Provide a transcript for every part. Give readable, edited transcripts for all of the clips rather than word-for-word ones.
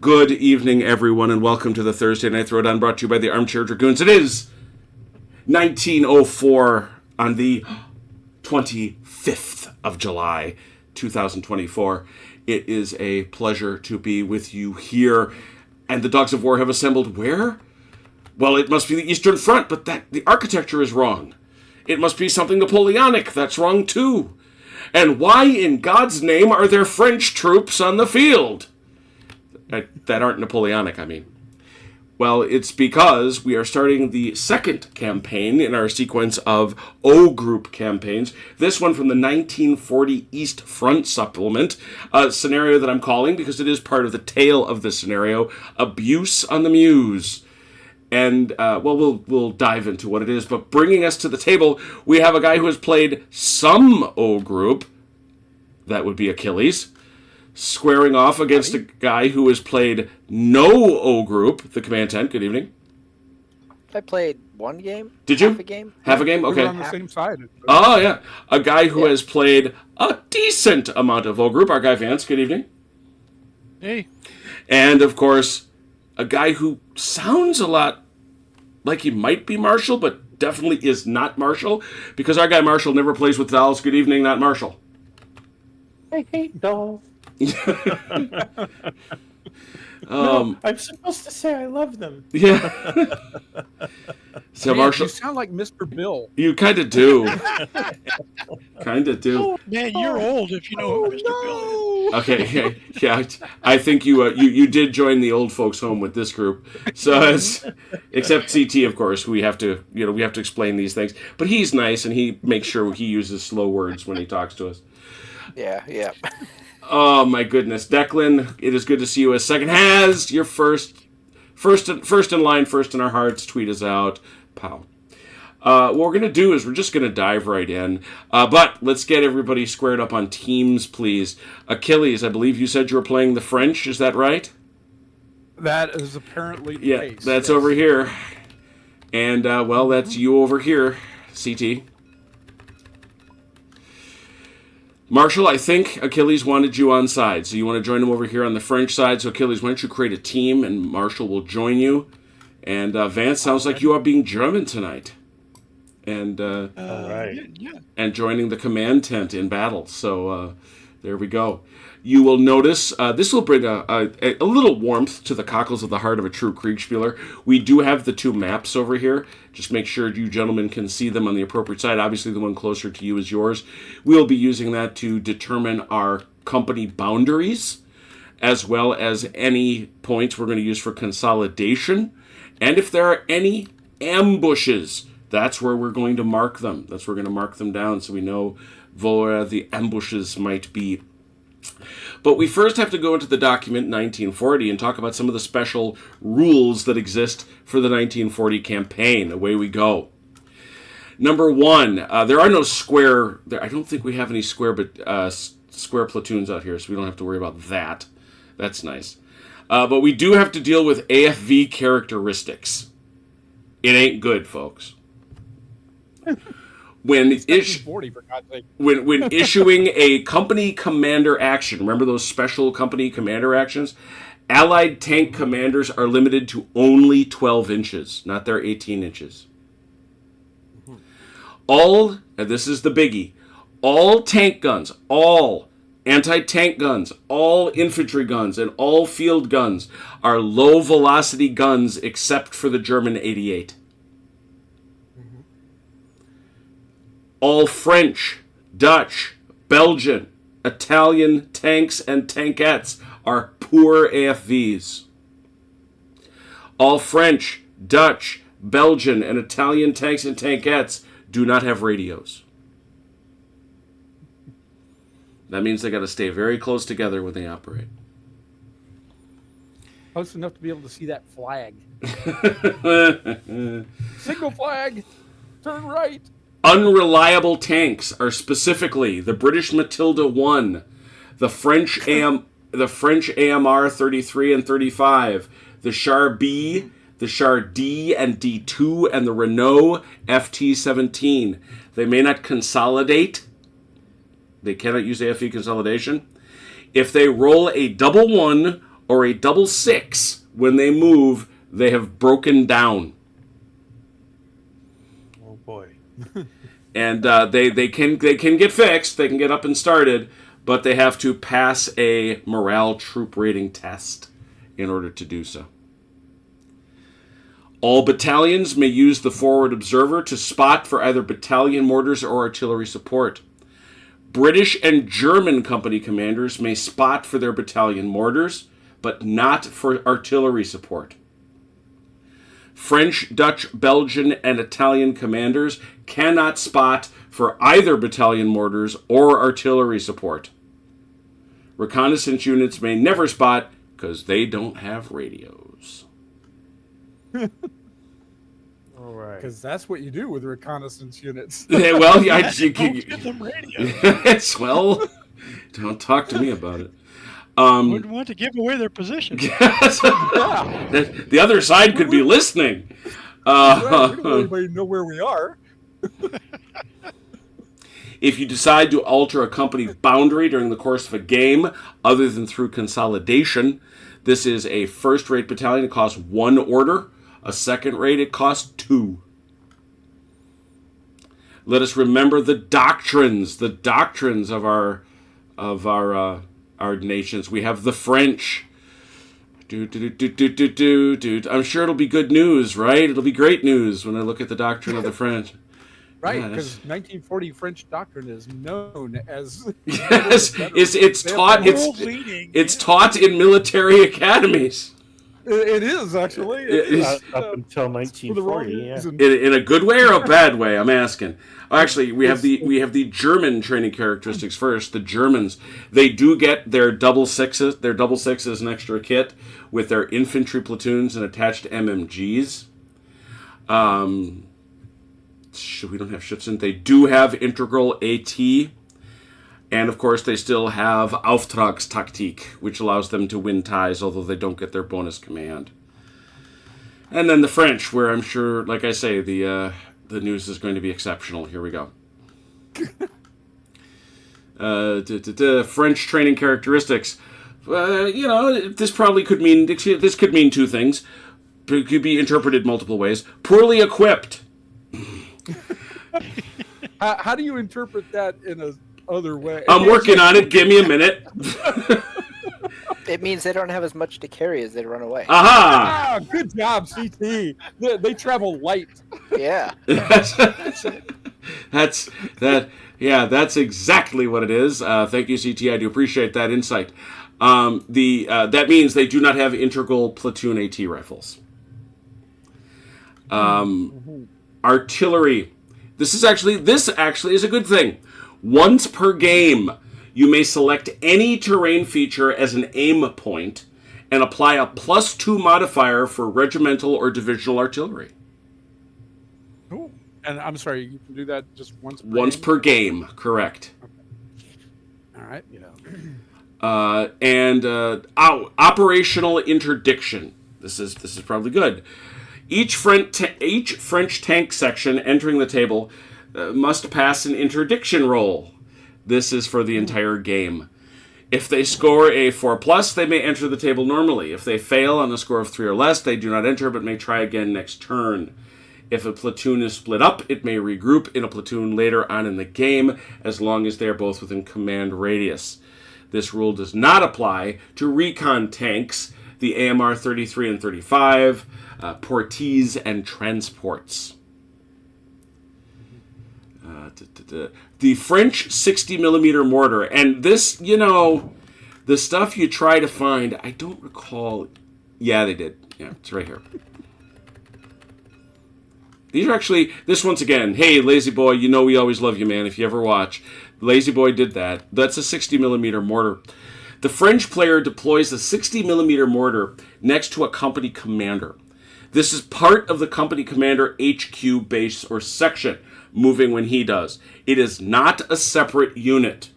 Good evening, everyone, and welcome to the Thursday Night Throwdown, brought to you by the Armchair Dragoons. It is 1904 on the 25th of July, 2024. It is a pleasure to be with you here, and the Dogs of War have assembled where? Well, it must be the Eastern Front, but the architecture is wrong. It must be something Napoleonic. That's wrong, too. And why in God's name are there French troops on the field? That aren't Napoleonic, I mean. Well, it's because we are starting the second campaign in our sequence of O Group campaigns. This one from the 1940 East Front supplement, a scenario that I'm calling, because it is part of the tale of this scenario, Abuse on the Meuse. And, we'll dive into what it is. But bringing us to the table, we have a guy who has played some O Group. That would be Achilles. Squaring off against a guy who has played no O Group, the Command Tent. Good evening. I played one game. Did you? Half a game? Half a game? Okay. We were on the same side. Oh, yeah. A guy who has played a decent amount of O Group, our guy Vance. Good evening. Hey. And, of course, a guy who sounds a lot like he might be Marshall, but definitely is not Marshall, because our guy Marshall never plays with dolls. Good evening, not Marshall. I hate dolls. No, I'm supposed to say I love them. Yeah. So Man, Marshall, you sound like Mr. Bill. you kind of do. Kind of do. Oh, Man, you're old if you know who Mr. Bill is. Okay, yeah. I think you did join the old folks' home with this group. So except CT, of course, we have to explain these things. But he's nice, and he makes sure he uses slow words when he talks to us. Yeah. Oh my goodness, Declan! It is good to see you as second. Has your first in line, first in our hearts. Tweet us out, pow. What we're gonna do is we're just gonna dive right in. But let's get everybody squared up on teams, please. Achilles, I believe you said you were playing the French. Is that right? That is apparently the Yeah, case. that's yes. over here. And that's you over here, CT. Marshall, I think Achilles wanted you on side, so you want to join him over here on the French side. So Achilles, why don't you create a team, and Marshall will join you. And Vance, sounds like you are being German tonight, and All right. Yeah. and joining the command tent in battle. So there we go. You will notice this will bring a little warmth to the cockles of the heart of a true Kriegspieler. We do have the two maps over here. Just make sure you gentlemen can see them on the appropriate side. Obviously, the one closer to you is yours. We'll be using that to determine our company boundaries, as well as any points we're going to use for consolidation. And if there are any ambushes, that's where we're going to mark them. That's where we're going to mark them down so we know where the ambushes might be. But we first have to go into the document 1940 and talk about some of the special rules that exist for the 1940 campaign. Away we go. Number one, there are no square. I don't think we have any square platoons out here, so we don't have to worry about that. That's nice. But we do have to deal with AFV characteristics. It ain't good, folks. When 40 for God's sake. when issuing a company commander action, remember those special company commander actions? Allied tank commanders are limited to only 12 inches, not their 18 inches. All, and this is the biggie, all tank guns, all anti-tank guns, all infantry guns, and all field guns are low-velocity guns except for the German 88. All French, Dutch, Belgian, Italian tanks and tankettes are poor AFVs. All French, Dutch, Belgian, and Italian tanks and tankettes do not have radios. That means they got to stay very close together when they operate. Close enough to be able to see that flag. Signal flag! Turn right! Unreliable tanks are specifically the British Matilda 1, the French AMR 33 and 35, the Char B, the Char D and D2, and the Renault FT17. They may not consolidate. They cannot use AFE consolidation. If they roll a double 1 or a double six when they move, they have broken down. Oh boy. And they can get fixed, they can get up and started, but they have to pass a morale troop rating test in order to do so. All battalions may use the forward observer to spot for either battalion mortars or artillery support. British and German company commanders may spot for their battalion mortars, but not for artillery support. French, Dutch, Belgian, and Italian commanders cannot spot for either battalion mortars or artillery support. Reconnaissance units may never spot because they don't have radios. All right. Because that's what you do with reconnaissance units. Yeah, well, Get them radio. yes, well, don't talk to me about it. Wouldn't want to give away their position. The other side could be listening. Well, we don't want anybody to know where we are. If you decide to alter a company boundary during the course of a game, other than through consolidation, this is a first-rate battalion. It costs 1 order. A second-rate, it costs 2. Let us remember the doctrines of our nations. We have the French. I'm sure it'll be good news, right? It'll be great news when I look at the doctrine of the French. Right, Yeah, because 1940 French doctrine is known as yes, it's taught. World-leading. It's taught in military academies. It is actually. It is. Up until For the wrong 1940, yeah. reason. In a good way or a bad way? I'm asking. Actually, we have the German training characteristics first. The Germans, they do get their double sixes. Their double six is an extra kit with their infantry platoons and attached MMGs. We don't have Schützen. They do have integral AT. And, of course, they still have Auftragstaktik, which allows them to win ties, although they don't get their bonus command. And then the French, where I'm sure, like I say, the news is going to be exceptional. Here we go. French training characteristics. This probably could mean... This could mean 2 things. It could be interpreted multiple ways. Poorly equipped. How do you interpret that in a other way? I'm working on it. Give me a minute. It means they don't have as much to carry as they run away. Aha! Ah, good job, CT. They travel light. Yeah. That's exactly what it is. Thank you, CT. I do appreciate that insight. That means they do not have integral platoon AT rifles. Artillery. This actually is a good thing. Once per game, you may select any terrain feature as an aim point and apply a +2 modifier for regimental or divisional artillery. Cool. And I'm sorry, you can do that just once per Once game? per game, correct. All right. Operational interdiction. This is probably good. Each French tank section entering the table must pass an interdiction roll. This is for the entire game. If they score a 4+, they may enter the table normally. If they fail on a score of 3 or less, they do not enter but may try again next turn. If a platoon is split up, it may regroup in a platoon later on in the game, as long as they are both within command radius. This rule does not apply to recon tanks, the AMR 33 and 35, portees, and transports. The French 60mm mortar, and this, the stuff you try to find, I don't recall. Yeah, they did. Yeah, it's right here. These are actually, this once again, hey, Lazy Boy, we always love you, man, if you ever watch. Lazy Boy did that. That's a 60mm mortar. The French player deploys a 60mm mortar next to a company commander. This is part of the company commander HQ base or section, moving when he does. It is not a separate unit.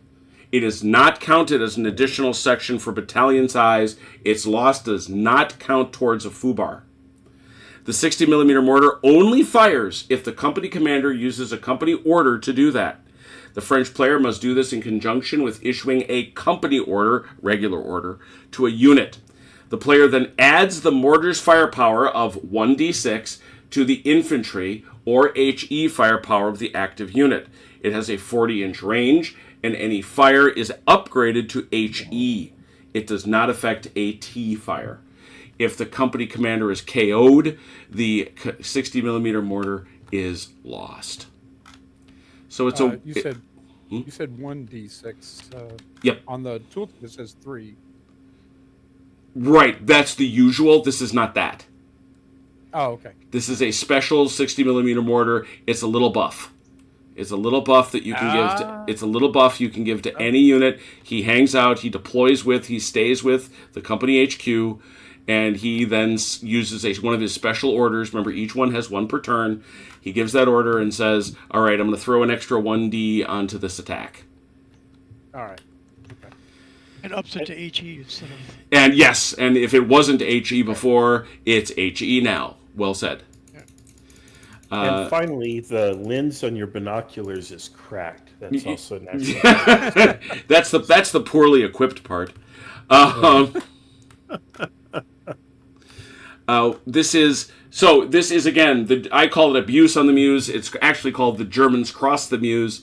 It is not counted as an additional section for battalion size. Its loss does not count towards a FUBAR. The 60mm mortar only fires if the company commander uses a company order to do that. The French player must do this in conjunction with issuing a company order, regular order, to a unit. The player then adds the mortar's firepower of 1d6 to the infantry or HE firepower of the active unit. It has a 40-inch range, and any fire is upgraded to HE. It does not affect AT fire. If the company commander is KO'd, the 60mm mortar is lost. So it's you said 1d6. Yep. On the tooltip it says 3. Right, that's the usual. This is not that. Oh, okay. This is a special 60mm mortar. It's a little buff. It's a little buff that you can give to, it's a little buff you can give to any unit. He hangs out, he deploys with, he stays with the company HQ, and he then uses one of his special orders. Remember, each one has one per turn. He gives that order and says, all right, I'm going to throw an extra 1D onto this attack. All right. Okay. And ups it to HE instead of... And yes, and if it wasn't HE before, it's HE now. Well said. And finally, the lens on your binoculars is cracked. That's also an excellent. that's the poorly equipped part. This is again. I call it abuse on the Meuse. It's actually called the Germans cross the Meuse.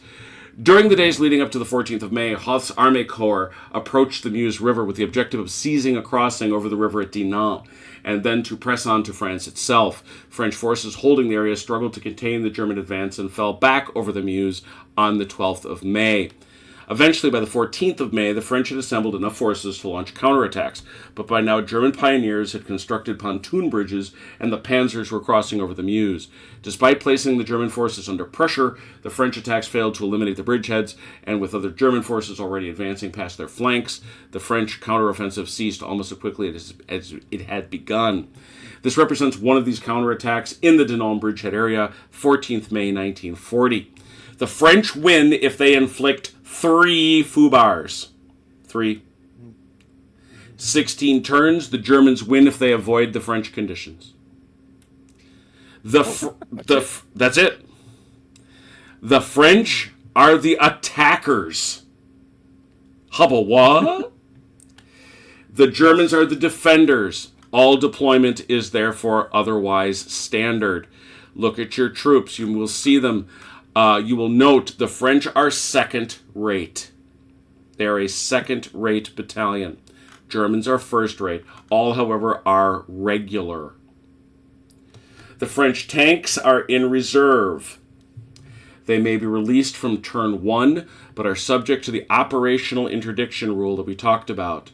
During the days leading up to the 14th of May, Hoth's Army Corps approached the Meuse River with the objective of seizing a crossing over the river at Dinant, and then to press on to France itself. French forces holding the area struggled to contain the German advance and fell back over the Meuse on the 12th of May. Eventually, by the 14th of May, the French had assembled enough forces to launch counterattacks, but by now German pioneers had constructed pontoon bridges and the panzers were crossing over the Meuse. Despite placing the German forces under pressure, the French attacks failed to eliminate the bridgeheads, and with other German forces already advancing past their flanks, the French counteroffensive ceased almost as quickly as it had begun. This represents one of these counterattacks in the Dinant bridgehead area, 14th May 1940. The French win if they inflict 3 fubars. 3. 16 turns. The Germans win if they avoid the French conditions. That's it. The French are the attackers. Hubba what? The Germans are the defenders. All deployment is therefore otherwise standard. Look at your troops. You will see them. You will note the French are second rate. They are a second rate battalion. Germans are first rate. All, however, are regular. The French tanks are in reserve. They may be released from turn 1, but are subject to the operational interdiction rule that we talked about.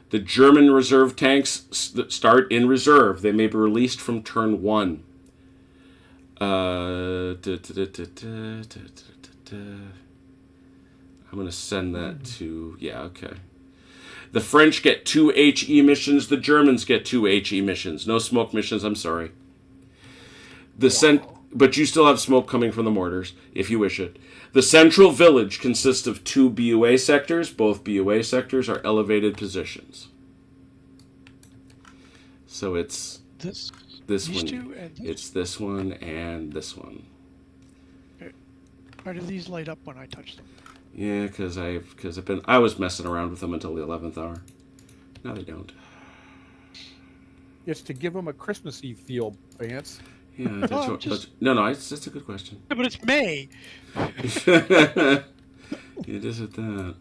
The German reserve tanks start in reserve. They may be released from turn 1. I'm going to send that to... Yeah, okay. The French get 2 HE missions. The Germans get 2 HE missions. No smoke missions, I'm sorry. But you still have smoke coming from the mortars, if you wish it. The central village consists of 2 BUA sectors. Both BUA sectors are elevated positions. So it's this one. Two and this? It's this one and this one. Okay. Why do these light up when I touch them? Yeah, because I was messing around with them until the 11th hour. Now they don't. It's to give them a Christmassy feel, Vance. Yeah, that's it's a good question. Yeah, but it's May. It is at that.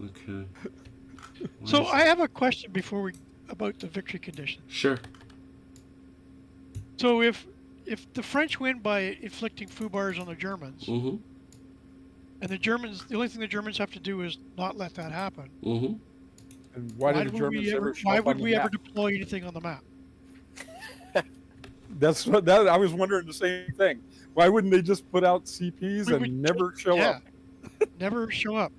Okay. So I have a question about the victory condition. Sure. So if the French win by inflicting fubars on the Germans, Mm-hmm. and the only thing the Germans have to do is not let that happen. Mm-hmm. And why did the Germans ever show Why up would on we the ever map? deploy anything on the map? That's what I was wondering the same thing. Why wouldn't they just put out CPs and never show up? Never show up.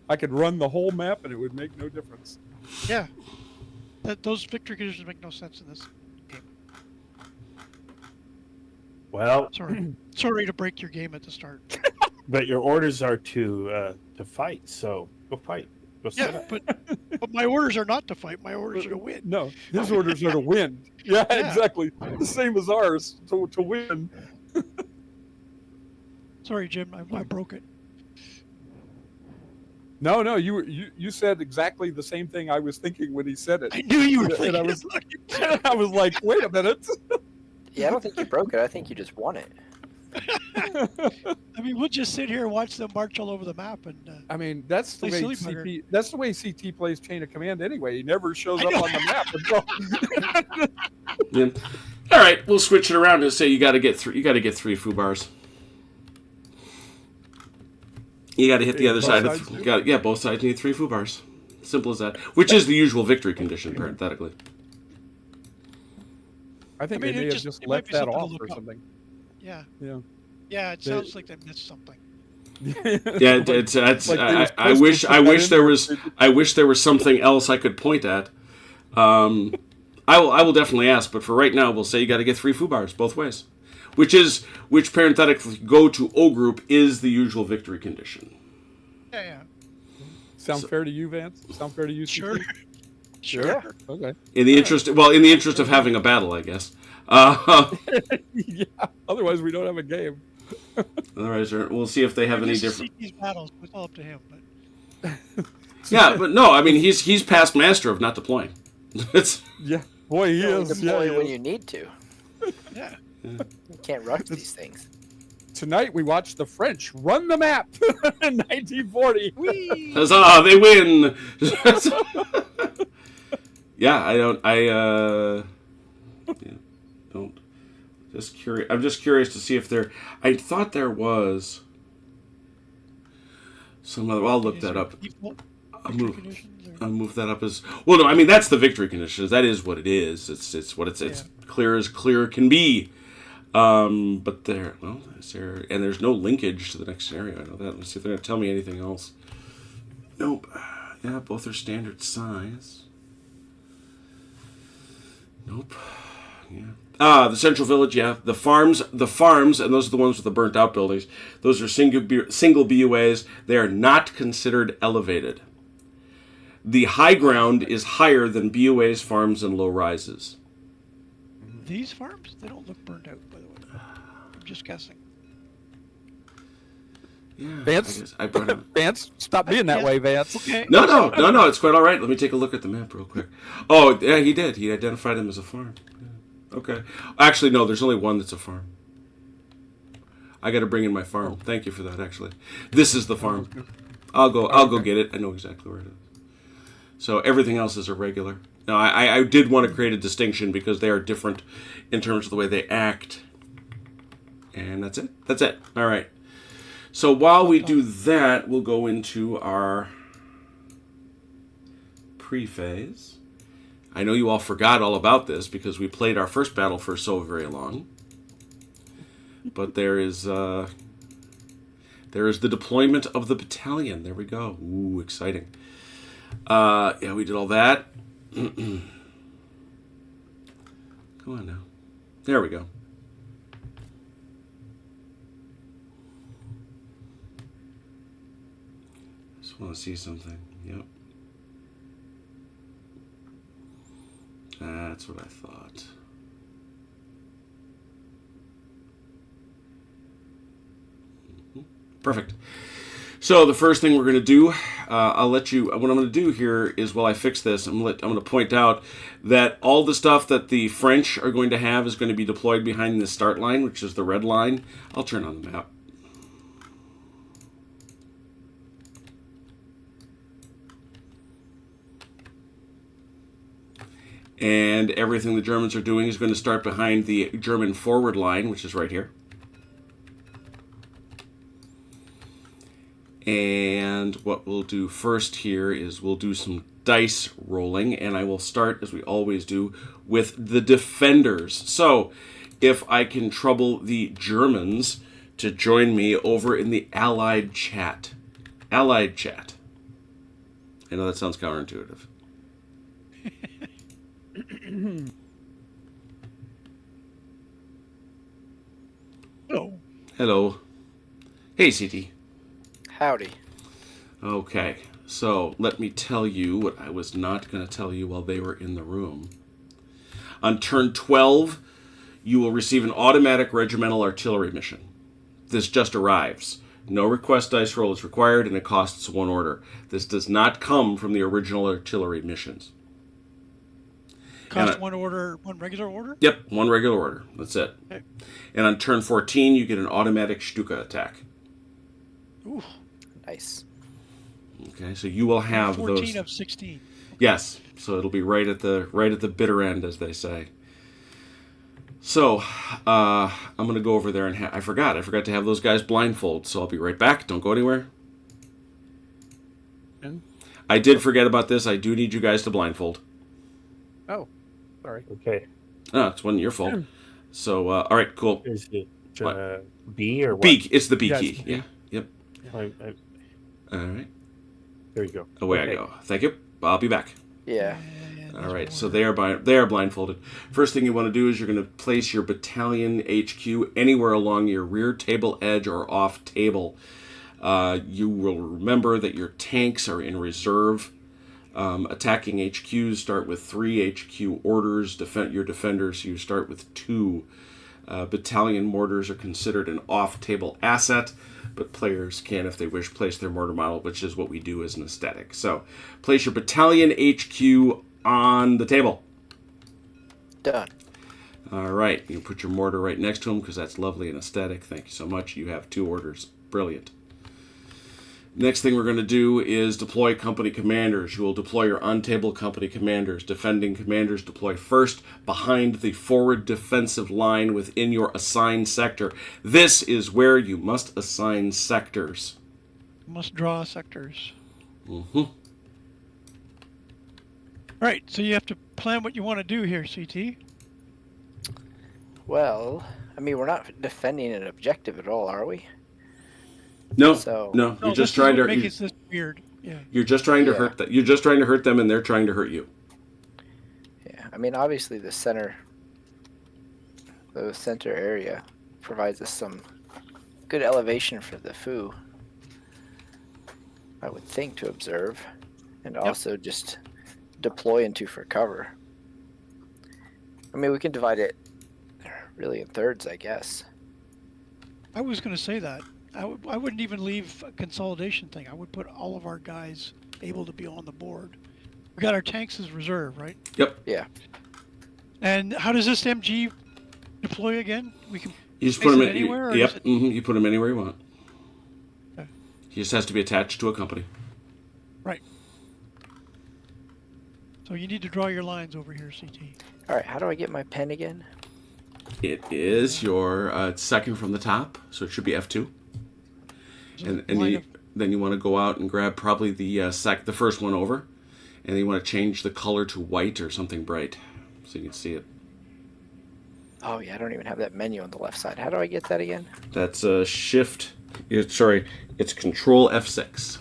I could run the whole map and it would make no difference. Yeah. Those victory conditions make no sense in this game. Well, Sorry to break your game at the start. but your orders are to fight, so go fight. Go set Yeah, up. but my orders are not to fight. My orders are to win. No, his orders are to win. Yeah, exactly. The same as ours, to win. Sorry, Jim. I broke it. No, you said exactly the same thing I was thinking when he said it. I knew you were And thinking I was, about it. I was like, wait a minute. Yeah, I don't think you broke it. I think you just won it. I mean, we'll just sit here and watch them march all over the map, and I mean, that's the Play way silly bugger. CT. That's the way CT plays Chain of Command anyway. He never shows up on the map until. Yeah. All right, we'll switch it around and say you got to get three. You got to get 3 foo bars. You got to hit the other Both side. sides do? Both sides need 3 foo bars. Simple as that. Which is the usual victory condition, parenthetically. I think I mean, they may it have just- just it might left be that something to off look or up. something. yeah, Yeah. it sounds like they missed something. Yeah, it's Like they was I wish supposed to put that there in was there. I wish there was something else I could point at. I will definitely ask, but for right now, we'll say you got to get 3 foo bars both ways, which parenthetically go to O group is the usual victory condition. Yeah. Sound fair to you, Vance? Sound fair to you? CT? Sure. Yeah. Okay. In the interest of having a battle, I guess. Yeah. Otherwise, we don't have a game. Otherwise, we'll see if they have any Just different. see these battles. It's all up to him. But Yeah, but no, I mean he's past master of not deploying. It's Yeah. Boy, he You only is. Yeah, deploy he when is. you need to. yeah, You can't rush these things. Tonight we watched the French run the map in 1940. Whee! huzzah, they win. Yeah, don't. Just curious. I'm just curious to see if there. I thought there was some other. I'll look Is that there up. default I'll victory move. conditions or- I'll move that up as well. No, I mean that's the victory conditions. That is what it is. It's what it's Yeah. clear as clear can be. But there's no linkage to the next scenario. I know that. Let's see if they're gonna tell me anything else. Nope. Yeah, both are standard size. Nope. Yeah. The central village. Yeah, the farms, and those are the ones with the burnt out buildings. Those are single BUAs. They are not considered elevated. The high ground is higher than BUAs, farms, and low rises. These farms, they don't look burnt out, by the way. I'm just guessing. Yeah, Vance? I brought it. Vance, stop being that Yeah. way, Vance. Okay. No, it's quite all right. Let me take a look at the map real quick. Oh, yeah, he did. He identified them as a farm. Yeah. Okay. Actually, no, there's only one that's a farm. I got to bring in my farm. Thank you for that, actually. This is the farm. I'll go get it. I know exactly where it is. So everything else is irregular. Now, I did want to create a distinction because they are different in terms of the way they act. And that's it. That's it. All right. So while we do that, we'll go into our pre-phase. I know you all forgot all about this because we played our first battle for so very long. But there is the deployment of the battalion. There we go. Ooh, exciting. Yeah, we did all that. Come on now. There we go. Just want to see something. Yep. That's what I thought. Perfect. So the first thing we're going to do, I'll let you. What I'm going to do here is while I fix this, I'm going to point out that all the stuff that the French are going to have is going to be deployed behind the start line, which is the red line. I'll turn on the map. And everything the Germans are doing is going to start behind the German forward line, which is right here. And what we'll do first here is we'll do some dice rolling, and I will start, as we always do, with the defenders. So, if I can trouble the Germans to join me over in the Allied chat. Allied chat. I know that sounds counterintuitive. Hello. Hello. Hey, CT. Howdy. Okay, so let me tell you what I was not going to tell you while they were in the room. On turn 12, you will receive an automatic regimental artillery mission. This just arrives. No request dice roll is required, and it costs 1 order. This does not come from the original artillery missions. Cost 1 order, 1 regular order? Yep, 1 regular order. That's it. Okay. And on turn 14, you get an automatic Stuka attack. Ooh. Nice. Okay, so you will have 14 those. of 16. Yes, so it'll be right at the bitter end, as they say. So, I'm going to go over there and I forgot to have those guys blindfold, so I'll be right back. Don't go anywhere. And? I did forget about this. I do need you guys to blindfold. Oh, sorry. Okay. No, it's wasn't your fault. So, all right, cool. Is it What? B or what? B, it's the B Yeah, key. it's- Yeah, yep. All right, There you go. away Okay. I go. Thank you. I'll be back. Yeah. All right, so they are blindfolded. First thing you want to do is you're going to place your battalion HQ anywhere along your rear table edge or off table. You will remember that your tanks are in reserve. Attacking HQs start with 3 HQ orders. Your defenders, you start with 2. Battalion mortars are considered an off-table asset, but players can, if they wish, place their mortar model, which is what we do as an aesthetic. So, place your battalion HQ on the table. Done. All right, you can put your mortar right next to them because that's lovely and aesthetic. Thank you so much. You have 2 orders. Brilliant. Next thing we're going to do is deploy company commanders. You will deploy your on-table company commanders. Defending commanders deploy first behind the forward defensive line within your assigned sector. This is where you must assign sectors. Must draw sectors. Mm-hmm. Right, so you have to plan what you want to do here, CT. Well, I mean, we're not defending an objective at all, are we? No, So- no, you're this just is trying what to. makes this weird. Yeah. You're just trying to Yeah. hurt that. You're just trying to hurt them, and they're trying to hurt you. Yeah. I mean, obviously the center area provides us some good elevation for the foo. I would think to observe, and also just deploy into for cover. I mean, we can divide it really in thirds, I guess. I was going to say that. I wouldn't even leave a consolidation thing. I would put all of our guys able to be on the board. We got our tanks as reserve, right? Yep. Yeah. And how does this MG deploy again? We can You just place put it them in. anywhere. Or Yep. does it- You put them anywhere you want. Okay. He just has to be attached to a company. Right. So you need to draw your lines over here, CT. All right. How do I get my pen again? It is your second from the top, so it should be F2. And then you want to go out and grab probably the first one over, and then you want to change the color to white or something bright, so you can see it. Oh yeah, I don't even have that menu on the left side. How do I get that again? That's Shift. It's Control F6.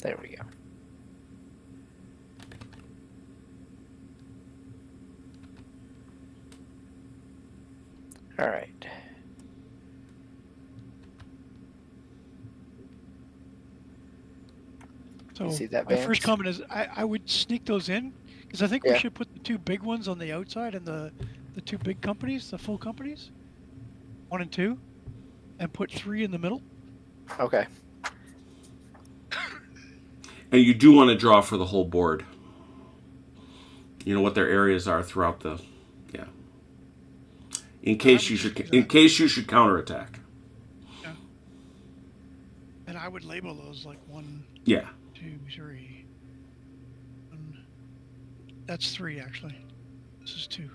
There we go. All right. So see that, my Vance? first comment is I would sneak those in because I think Yeah. we should put the 2 big ones on the outside and the 2 big companies, the full companies, 1 and 2, and put 3 in the middle. Okay. And you do want to draw for the whole board. You know what their areas are throughout the, yeah. In case you should counterattack. Yeah. And I would label those like 1, Yeah. 2, 3. That's 3 actually. This is 2.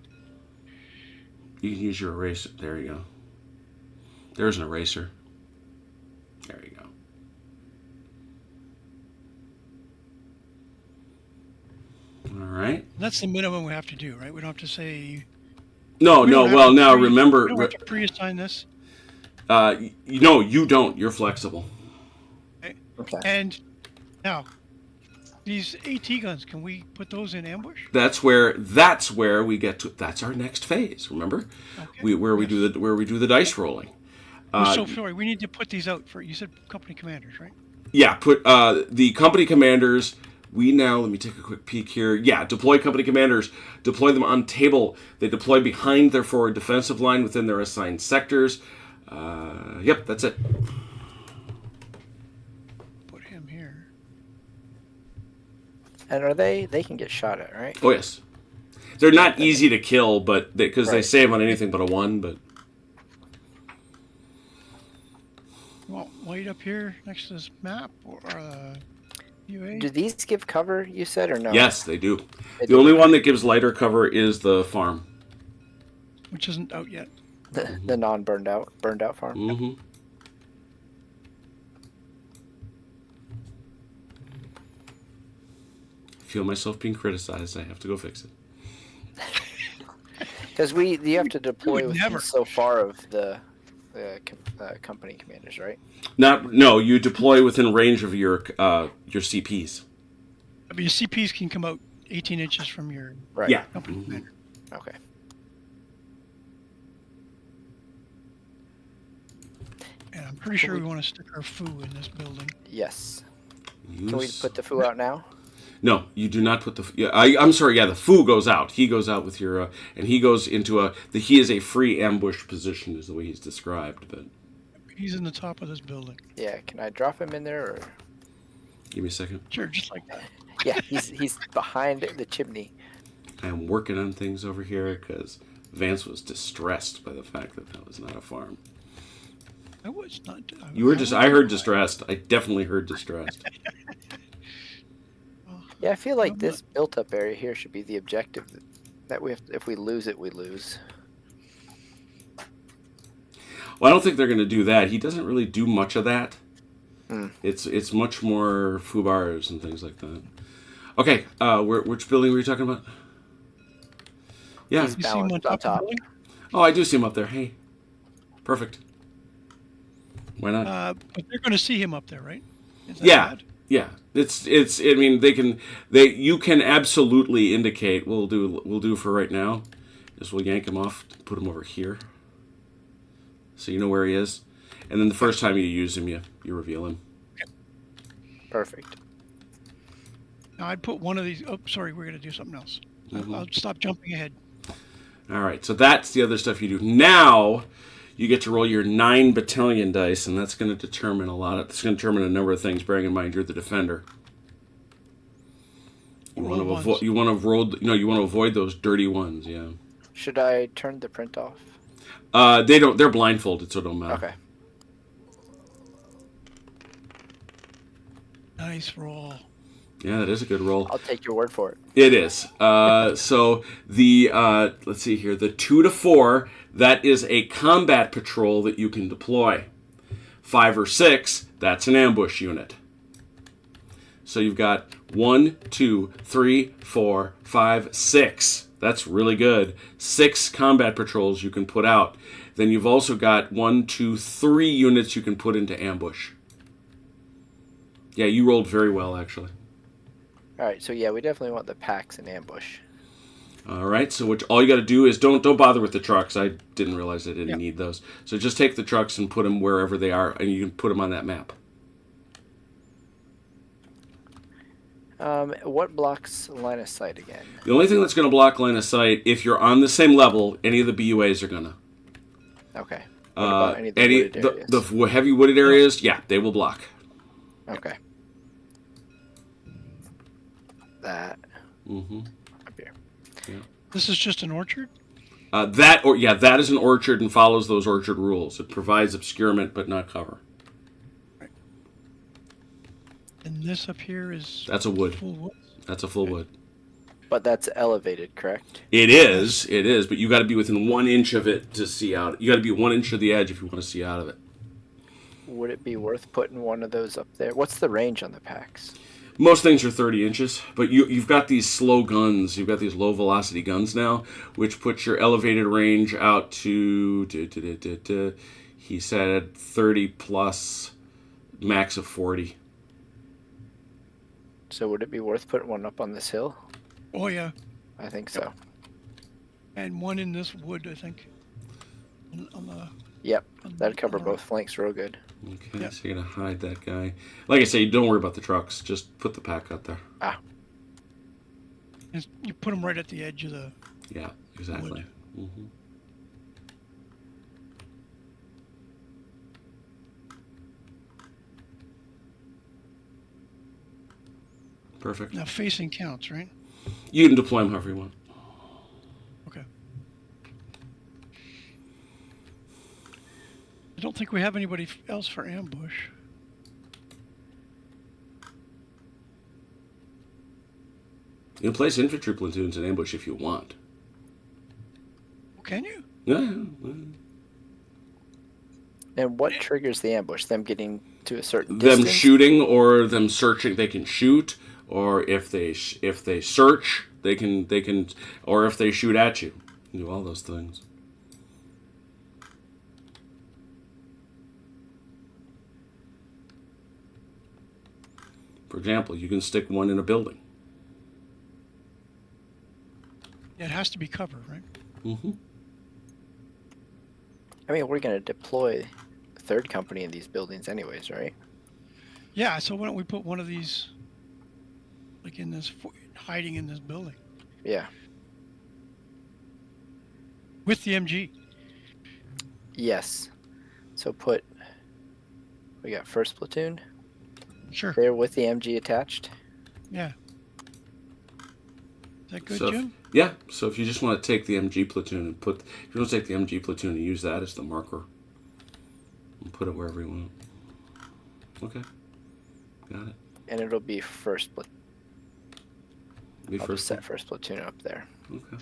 You can use your eraser. There you go. There's an eraser. There you go. All right. That's the minimum we have to do, right? We don't have to say. No, we no. don't have Well, to now pre- remember. We don't have to pre-assign this. No, you don't. You're flexible. Okay. And now, these AT guns, can we put those in ambush? That's where we get to. That's our next phase. Remember, Okay. where we do the dice rolling. We're so sorry. We need to put these out for. You said company commanders, right? Yeah, put the company commanders. Let me take a quick peek here. Yeah, deploy company commanders. Deploy them on table. They deploy behind their forward defensive line within their assigned sectors. Yep, that's it. Put him here. And are they can get shot at, right? Oh, yes. They're not easy to kill, but because they Right. save on anything but a 1, but... Well, wait up here next to this map or UA. Do these give cover, you said, or no? Yes, they do. They The do. only one that gives lighter cover is the farm. Which isn't out yet. The non-burned out farm. Mm-hmm. Feel myself being criticized. I have to go fix it. Because you have to deploy would within never. so far of the company commanders, right? No, you deploy within range of your CPs. I mean, your CPs can come out 18 inches from your Right. Yeah. company commander. Okay. And I'm pretty sure we want to stick our foo in this building. Yes. Use... Can we put the foo out now? No, you do not put the. Yeah, I'm sorry. Yeah, the foo goes out. He goes out with your, and he goes into he is a free ambush position, is the way he's described. But He's in the top of this building. Yeah. Can I drop him in there? Or give me a second. Sure, just like that. yeah, he's behind the chimney. I'm working on things over here because Vance was distressed by the fact that that was not a farm. I was not. You were just. I heard distressed. I definitely heard distressed. Yeah, I feel like this built-up area here should be the objective. That we have. If we lose it, we lose. Well, I don't think they're going to do that. He doesn't really do much of that. Mm. It's much more fubars and things like that. Okay, which building were you talking about? Yeah. He's You see him on balanced top on of the top. building? Oh, I do see him up there. Hey, perfect. Why not? But they're going to see him up there, right? Is that Yeah. bad? Yeah, it's. I mean, you can absolutely indicate. We'll do for right now is we'll yank him off, put him over here, so you know where he is, and then the first time you use him, you reveal him. Perfect. Now I'd put one of these. Oh, sorry, we're going to do something else. Mhm. I'll stop jumping ahead. All right, so that's the other stuff you do. Now you get to roll your 9 battalion dice, and that's going to determine a lot. It's going to determine a number of things. Bearing in mind you're the defender. You want to Roll avoid. ones. You want to roll. You want to avoid those dirty ones. Yeah. Should I turn the print off? They don't. They're blindfolded, so it don't matter. Okay. Nice roll. Yeah, that is a good roll. I'll take your word for it. It is. So the let's see here, the 2 to 4, that is a combat patrol that you can deploy. 5 or 6, that's an ambush unit. So you've got 1, 2, 3, 4, 5, 6. That's really good. 6 combat patrols you can put out. Then you've also got 1, 2, 3 units you can put into ambush. Yeah, you rolled very well, actually. All right. So yeah, we definitely want the packs in ambush. All right, so all you got to do is don't bother with the trucks. I didn't realize I didn't Yeah. need those. So just take the trucks and put them wherever they are, and you can put them on that map. What blocks line of sight again? The only thing that's going to block line of sight, if you're on the same level, any of the BUAs are going to. Okay. What about any of the wooded areas? the heavy wooded areas, yeah, they will block. Okay. That Mm-hmm. up here. This is just an orchard? That is an orchard and follows those orchard rules. It provides obscurement but not cover. And this up here is That's a wood. full wood? That's a full wood. But that's elevated, correct? It is, but you got to be within 1 inch of it to see out. You got to be 1 inch of the edge if you want to see out of it. Would it be worth putting one of those up there? What's the range on the packs? Most things are 30 inches, but you've got these slow guns. You've got these low velocity guns now, which puts your elevated range out to, he said 30 plus, max of 40. So would it be worth putting one up on this hill? Oh, yeah. I think so. And one in this wood, I think. On the, Yep. on That'd the- cover on the- both flanks real good. Okay, Yep. so you're going to hide that guy. Like I say, don't worry about the trucks. Just put the pack out there. And you put them right at the edge of the... Yeah, exactly. Mm-hmm. Perfect. Now facing counts, right? You can deploy them however you want. Okay. I don't think we have anybody else for ambush. You can place infantry platoons in ambush if you want. Can you? Yeah. And what triggers the ambush? Them getting to a certain Them distance? shooting or them searching, they can shoot, or if they search, they can, or if they shoot at you. You do all those things. For example, you can stick one in a building. Yeah, it has to be covered, right? Mm-hmm. I mean, we're going to deploy a third company in these buildings anyways, right? Yeah, so why don't we put one of these, like in this, hiding in this building Yeah. with the MG? Yes. So we got first platoon Sure. there with the MG attached. Yeah. Is that good, So Jim? Yeah, so if you just want to take the MG platoon and if you want to take the MG platoon and use that as the marker, and put it wherever you want. Okay, got it. And it'll be first platoon. Be I'll first just set first platoon up there. Okay,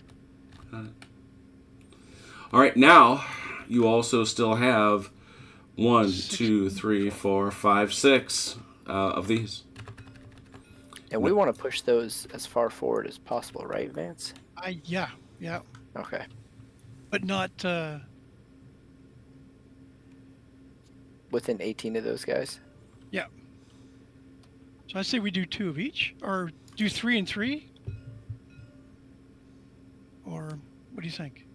got it. All right, now you also still have 1, 2, 3, 4, 5, 6 of these. And we want to push those as far forward as possible, right, Vance? Yeah. Okay. But not, Within 18 of those guys? yeah. So I say we do 2 of each, or do 3 and 3? Or what do you think?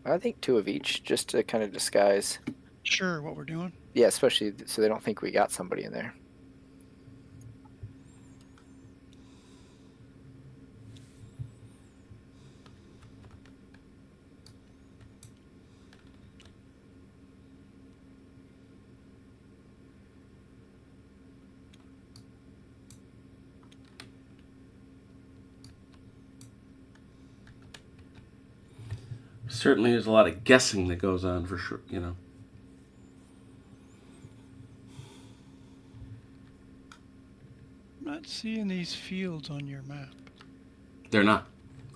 I think 2 of each, just to kind of disguise. Sure, what we're doing. Yeah, especially so they don't think we got somebody in there. Certainly, there's a lot of guessing that goes on for sure. You know. I'm not seeing these fields on your map. They're not.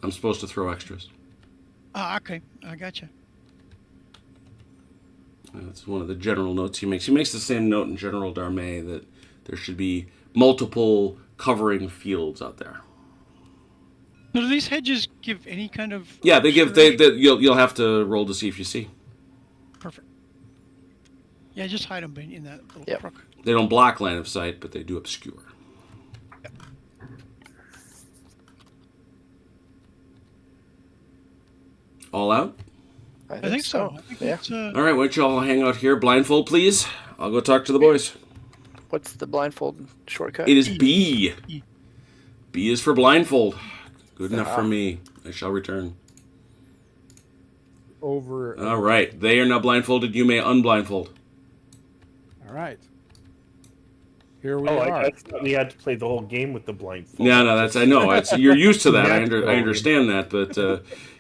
I'm supposed to throw extras. Ah, okay. I gotcha. That's one of the general notes he makes. He makes the same note in General Darmé that there should be multiple covering fields out there. So do these hedges give any kind of... Yeah, they give. You'll have to roll to see if you see. Perfect. Yeah, just hide them in that little crook. They don't block line of sight, but they do obscure. Yep. All out? I I think so. I think Yeah. it's, All right, why don't you all hang out here? Blindfold, please. I'll go talk to the boys. What's the blindfold shortcut? It is B. E. B is for blindfold. Good enough for me. I shall return. Over. All right. They are now blindfolded. You may unblindfold. All right. Here we Oh, are. I thought we had to play the whole game with the blindfold. No, that's I know. You're used to that. I Natural. understand that, but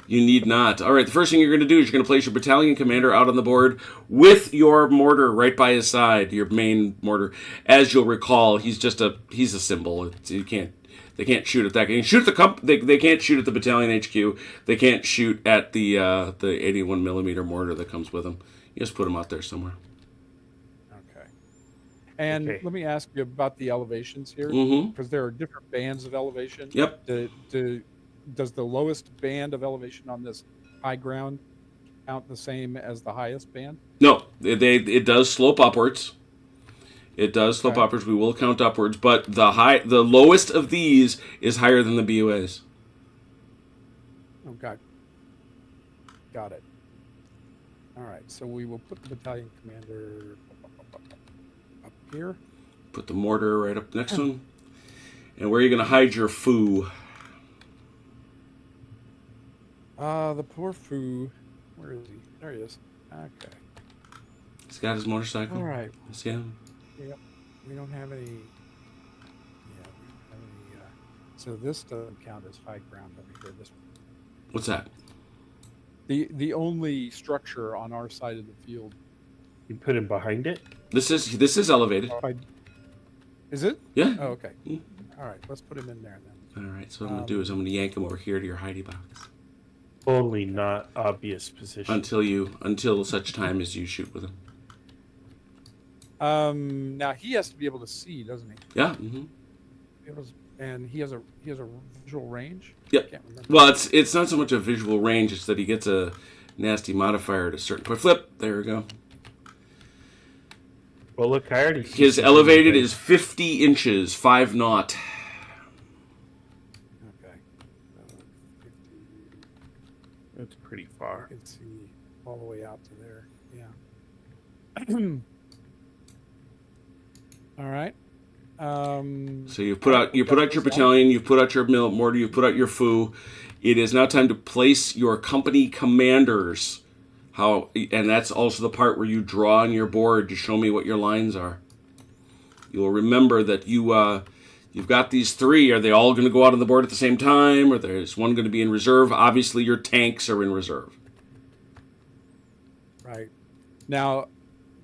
you need not. All right. The first thing you're going to do is you're going to place your battalion commander out on the board with your mortar right by his side, your main mortar. As you'll recall, he's a symbol. They can't shoot at that. They can shoot at they can't shoot at the battalion HQ. They can't shoot at the 81 millimeter mortar that comes with them. You just put them out there somewhere. Okay. And Okay. let me ask you about the elevations here, Mm-hmm. because there are different bands of elevation. Yep. Does the lowest band of elevation on this high ground count the same as the highest band? No, it does slope upwards. It does slope Okay. upwards. We will count upwards, but the lowest of these is higher than the BUAs. Oh, got it. All right, so we will put the battalion commander up here. Put the mortar right up next to him. And where are you going to hide your foo? The poor foo. Where is he? There he is. Okay. He's got his motorcycle. All right. See him? We don't have any. Yeah, we don't have any So this doesn't count as high ground over here. This What's that? the only structure on our side of the field. You put him behind it? This is elevated. Is it? Yeah. Oh, okay. All right. Let's put him in there then. All right. So what I'm gonna do is I'm gonna yank him over here to your hidey box Totally not obvious position. until such time as you shoot with him. Now he has to be able to see, doesn't he? Yeah. Mm-hmm. And he has a visual range. Yep. I can't remember. Well, it's not so much a visual range; it's that he gets a nasty modifier at a certain point. Flip. There we go. Well, look, I already see His some elevated things. is 50 inches, 5 knot. Okay. 50, That's pretty I far. can see all the way out to there. Yeah. All right. So you put out your battalion, you put out your mortar, you put out your foo. It is now time to place your company commanders. And that's also the part where you draw on your board to show me what your lines are. You'll remember that you've got these 3. Are they all going to go out on the board at the same time, or there's one going to be in reserve? Obviously, your tanks are in reserve. Right. Now,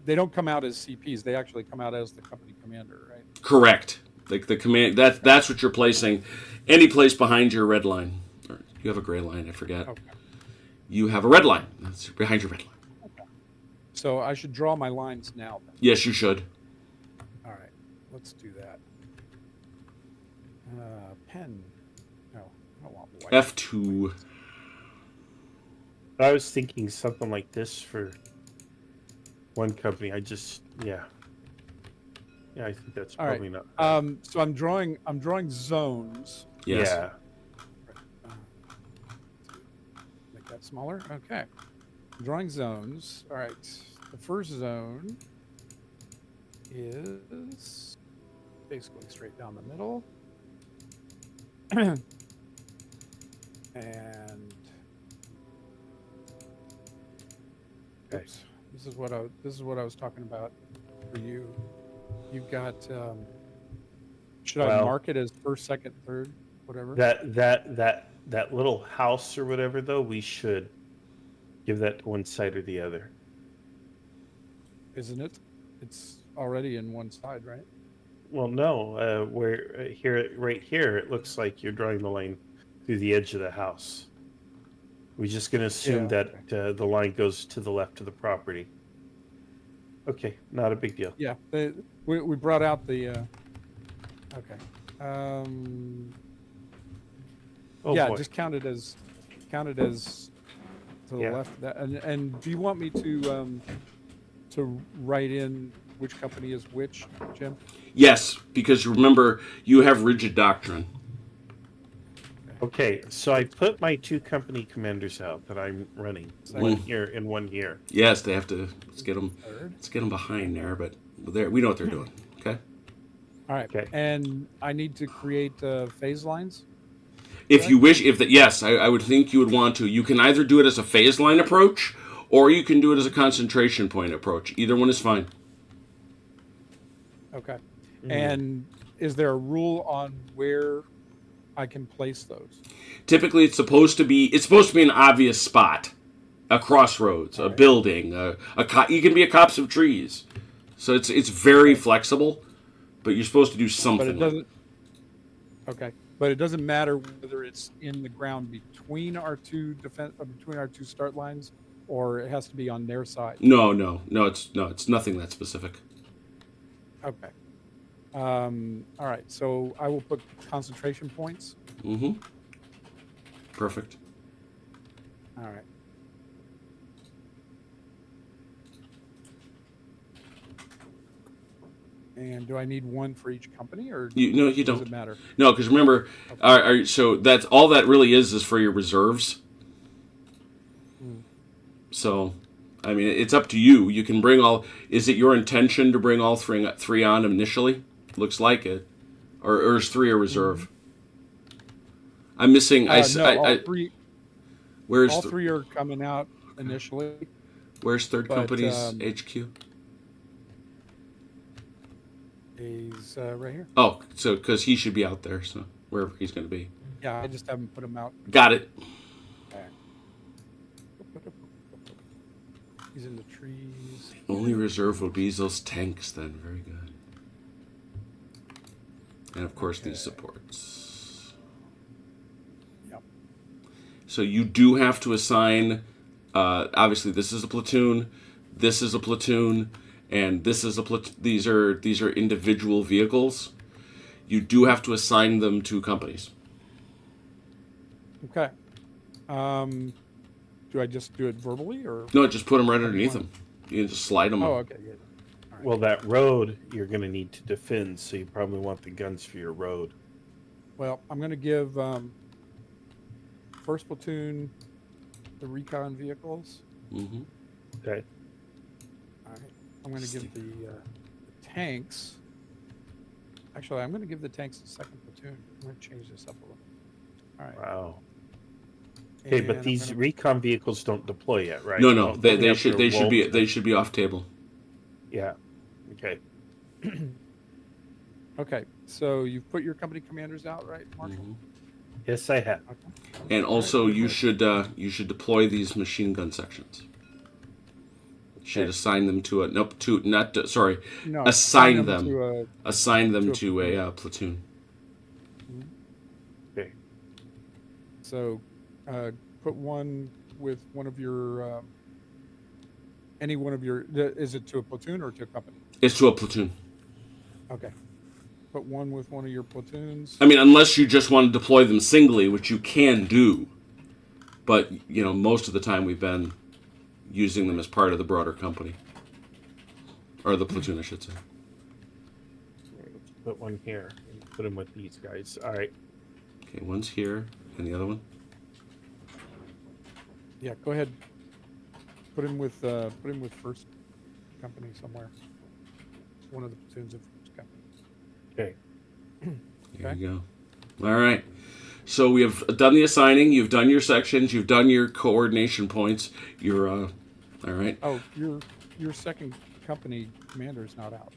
they don't come out as CPs. They actually come out as the company commander, right? Correct. Like the command. That's what you're placing. Any place behind your red line. Or you have a gray line. I forget. Okay. You have a red line. That's behind your red line. Okay. So I should draw my lines now then. Yes, you should. All right. Let's do that. Pen. No, I don't want white. F2. I was thinking something like this for one company. Yeah, I think that's All right. probably not. So I'm drawing zones. Yes. Yeah. Make that smaller. Okay. Drawing zones. All right. The first zone is basically straight down the middle. And Okay. oops, this is what I was talking about for you. You've got should I Well- mark it as first, second, third, whatever? That little house or whatever, though, we should give that to one side or the other. Isn't it? It's already in one side, right? Well, no, right here, it looks like you're drawing the line through the edge of the house. We're just going to assume Yeah, that the line goes to the left of the property. Okay, not a big deal. Yeah. We brought out the okay. Oh, yeah, boy. just count it as to the Yeah. left of that. And do you want me to write in which company is which, Jim? Yes, because remember, you have rigid doctrine. Okay, so I put my 2 company commanders out that I'm running. One here and one here. Yes, they have to. Let's get them Third. behind there, but we know what they're doing. Okay. All right. Okay. And I need to create phase lines. If you wish, yes, I would think you would want to. You can either do it as a phase line approach, or you can do it as a concentration point approach. Either one is fine. Okay. And is there a rule on where I can place those? Typically, it's supposed to be an obvious spot, a crossroads, a building, you can be a copse of trees. So it's very flexible, but you're supposed to do But something. it doesn't. Okay. But it doesn't matter whether it's in the ground between our two start lines, or it has to be on their side. No, it's nothing that specific. Okay. All right. So I will put concentration points. Mm-hmm. Perfect. All right. And do I need one for each company, or You does don't. it matter? No, because remember, so that's all that really is for your reserves. So, I mean, it's up to you. You can bring all. Is it your intention to bring all three on initially? Looks like it, or is 3 a reserve? I'm missing. No, all three. Where's All 3 are coming out initially. Where's third but, company's HQ? He's right here. Oh, so because he should be out there. So wherever he's going to be. Yeah, I just haven't put him out. Got it. Okay. He's in the trees. Only reserve would be those tanks then. Very good. And of course these supports. Yep. So you do have to assign, obviously this is a platoon, this is a platoon, and this is a platoon. These are individual vehicles. You do have to assign them to companies. Okay. Do I just do it verbally or? No, just put them right underneath them. You can just slide them Oh, up. okay, good. All right. Well, that road you're going to need to defend, so you probably want the guns for your road. Well, I'm going to give first platoon the recon vehicles. Mm-hmm. Okay. All right. I'm going to give the tanks. Actually, I'm going to give the tanks the second platoon. I'm going to change this up a little. All right. Wow. Okay, And but I'm these gonna- recon vehicles don't deploy yet, right? No, Don't they have should their they wolves. should be off table. Yeah. Okay. Okay, so you've put your company commanders out, right, Marshall? Mhm. Yes, I have. Okay. And also you should deploy these machine gun sections. You should Okay. assign them to a nope to not to, sorry No, assign them to a. assign them to a to a platoon. Okay. So, put one with one of your. Any one of your. Is it to a platoon or to a company? It's to a platoon. Okay. Put one with one of your platoons. I mean, unless you just want to deploy them singly, which you can do. But, you know, most of the time we've been using them as part of the broader company. Or the platoon, I should say. Let's put one here and put them with these guys. All right. Okay, one's here, and the other one? Yeah, go ahead. Put him with first company somewhere. One of the platoons of first company. Okay. There Okay. you go. All right. So we have done the assigning. You've done your sections. You've done your coordination points. You're, all right. Oh, your second company commander is not out.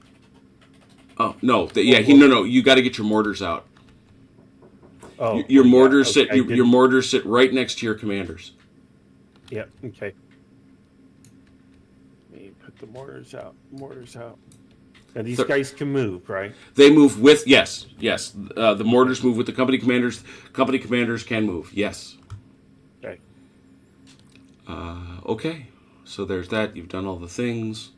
Oh, no. No. You got to get your mortars out. Oh, Your yeah, mortars okay, sit. Your mortars sit right next to your commanders. Yeah. Okay. Let me put the mortars out. Mortars out. Now these guys can move, right? They move with yes. The mortars move with the company commanders. Company commanders can move. Yes. Okay. Okay. So there's that. You've done all the things,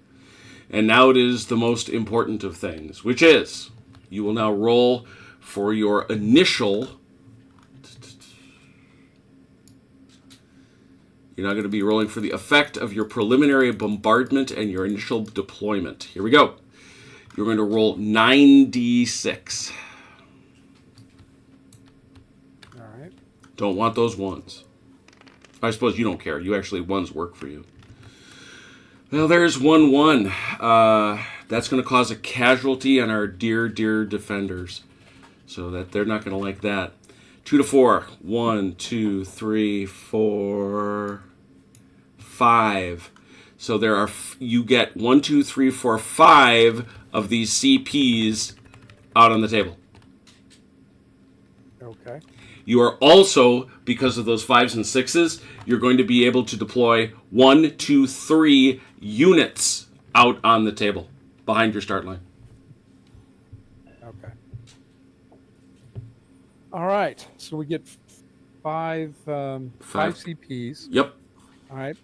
and now it is the most important of things, which is you will now roll for your initial. You're now going to be rolling for the effect of your preliminary bombardment and your initial deployment. Here we go. You're going to roll 9d6. All right. Don't want those ones. I suppose you don't care. You actually, ones work for you. Well, there's 1-1. That's going to cause a casualty on our dear defenders. So that they're not going to like that. 2 to 4. 1, 2, 3, 4, 5. So there are you get 1, 2, 3, 4, 5 of these CPs out on the table. Okay. You are also, because of those 5s and 6s, you're going to be able to deploy 1, 2, 3 units out on the table behind your start line. Okay. All right. So we get five CPs. Yep. All right.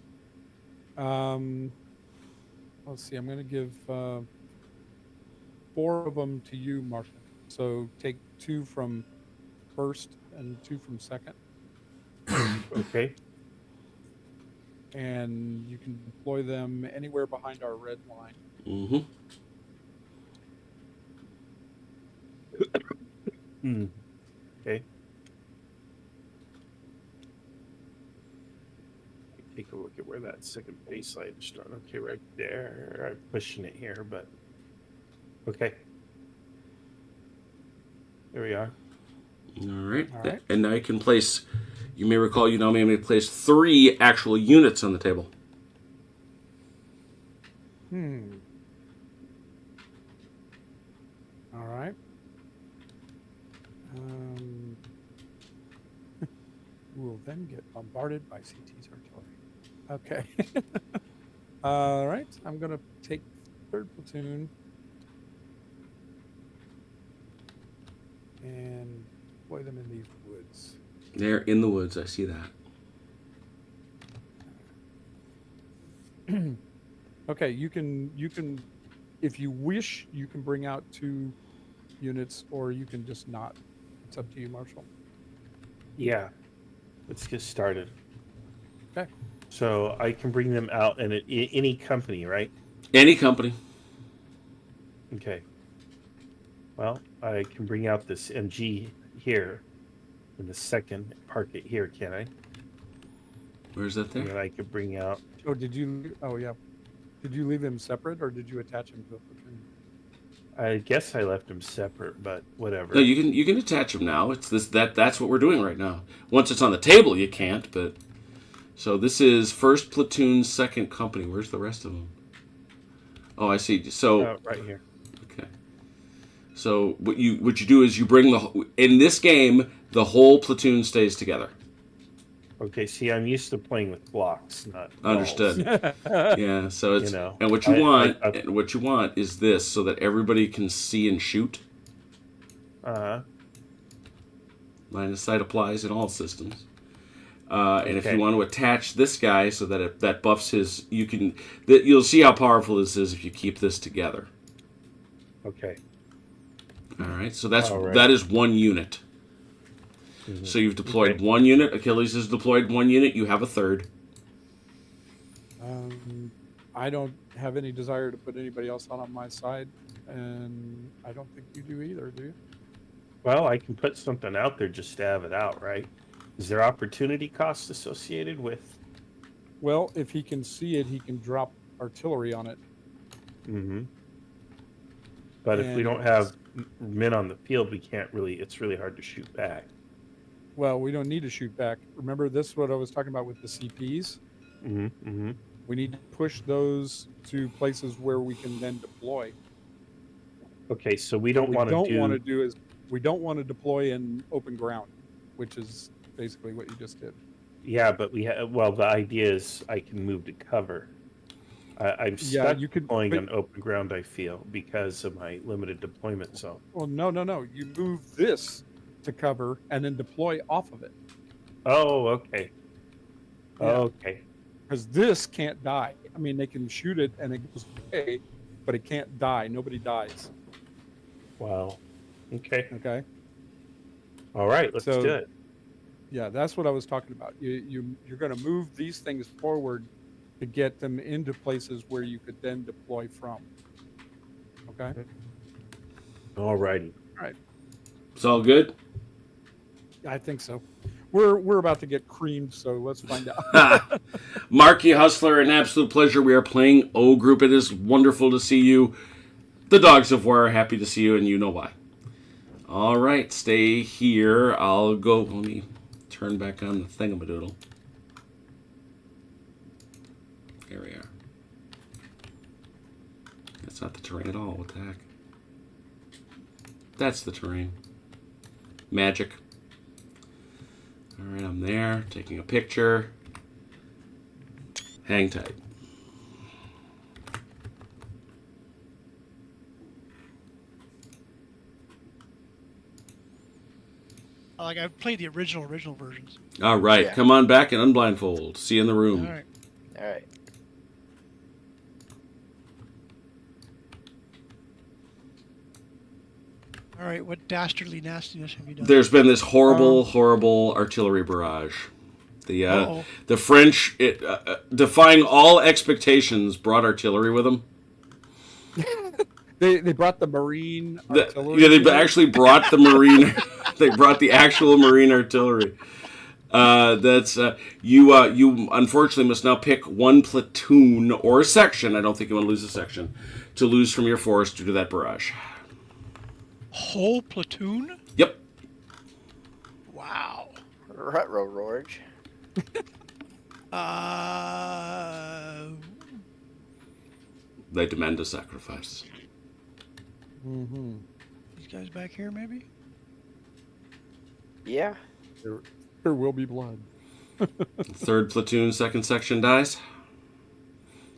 Let's see. I'm going to give 4 of them to you, Marshall. So take 2 from first and 2 from second, Okay. and you can deploy them anywhere behind our red line. Mm-hmm. Okay. Take a look at where that second baseline is starting. Okay, right there. I'm pushing it here, but okay. There we are. All right. All right. And now you can place, you may recall you now may place 3 actual units on the table. All right. who will then get bombarded by CT's artillery. Okay. All right. I'm going to take 3rd platoon and deploy them in these woods. They're in the woods. I see that. Okay, you can, if you wish, you can bring out 2 units, or you can just not. It's up to you, Marshall. Yeah. Let's get started. Okay. So I can bring them out in any company, right? Any company. Okay. Well, I can bring out this MG here in the 2nd, park it here, can I? Where's that And there? then I could bring out. Oh, did you? Oh, yeah. Did you leave him separate, or did you attach him to a platoon? I guess I left them separate, but whatever. No, you can attach them now. It's that's what we're doing right now. Once it's on the table, you can't. But so this is 1st platoon, 2nd company. Where's the rest of them? Oh, I see. So Right here. okay. So what you do is you bring in this game the whole platoon stays together. Okay, see, I'm used to playing with blocks, not Understood. walls. Yeah. So it's You know, and what you want is this so that everybody can see and shoot. Line of sight applies in all systems. And if Okay. you want to attach this guy so that that buffs his, you'll see how powerful this is if you keep this together. Okay. All right, so All right. that is 1 unit. Mhm. So you've deployed Okay. 1 unit. Achilles has deployed 1 unit. You have a 3rd. I don't have any desire to put anybody else on my side, and I don't think you do either, do you? Well, I can put something out there just to have it out, right? Is there opportunity cost associated with? Well, if he can see it, he can drop artillery on it. Mm-hmm. But if we And don't have men on the field, we can't really. It's really hard to shoot back. Well, we don't need to shoot back. Remember, this is what I was talking about with the CPs. Mm-hmm. Mm-hmm. We need to push those to places where we can then deploy. Okay, so we don't want to do. We don't want to deploy in open ground, which is basically what you just did. Yeah, but well, the idea is I can move to cover. I'm Yeah, stuck you could. deploying But, on open ground, I feel, because of my limited deployment zone. well, no. You move this to cover and then deploy off of it, Oh, okay. Yeah. Okay. because this can't die. I mean, they can shoot it and it goes away, but it can't die. Nobody dies. Wow. Okay. Okay. All right. Let's So- do it. Yeah, that's what I was talking about. You're going to move these things forward to get them into places where you could then deploy from. Okay. All righty. It's all good. I think so. We're about to get creamed, so let's find out. Marky Hustler, an absolute pleasure. We are playing O Group. It is wonderful to see you. The Dogs of War are happy to see you, and you know why. All right, stay here. I'll go. Let me turn back on the thingamadoodle. Here we are. That's not the terrain at all. What the heck? That's the terrain. Magic. All right, I'm there, taking a picture. Hang tight. Like I've played the original versions. All right, Yeah. come on back and unblindfold. See you in the room. All right. All right. All right. What dastardly nastiness have you done? There's been this horrible artillery barrage. Uh-oh. The French, defying all expectations, brought artillery with them. They brought the Marine artillery. Yeah, they actually brought the Marine. They brought the actual Marine artillery. That's you. Unfortunately, must now pick one platoon or a section. I don't think you want to lose a section to lose from your force due to that barrage. Whole platoon? Yep. Wow. Rutro Rorge. They demand a sacrifice. Mm-hmm. These guys back here, maybe? Yeah. There will be blood. Third platoon, second section dies.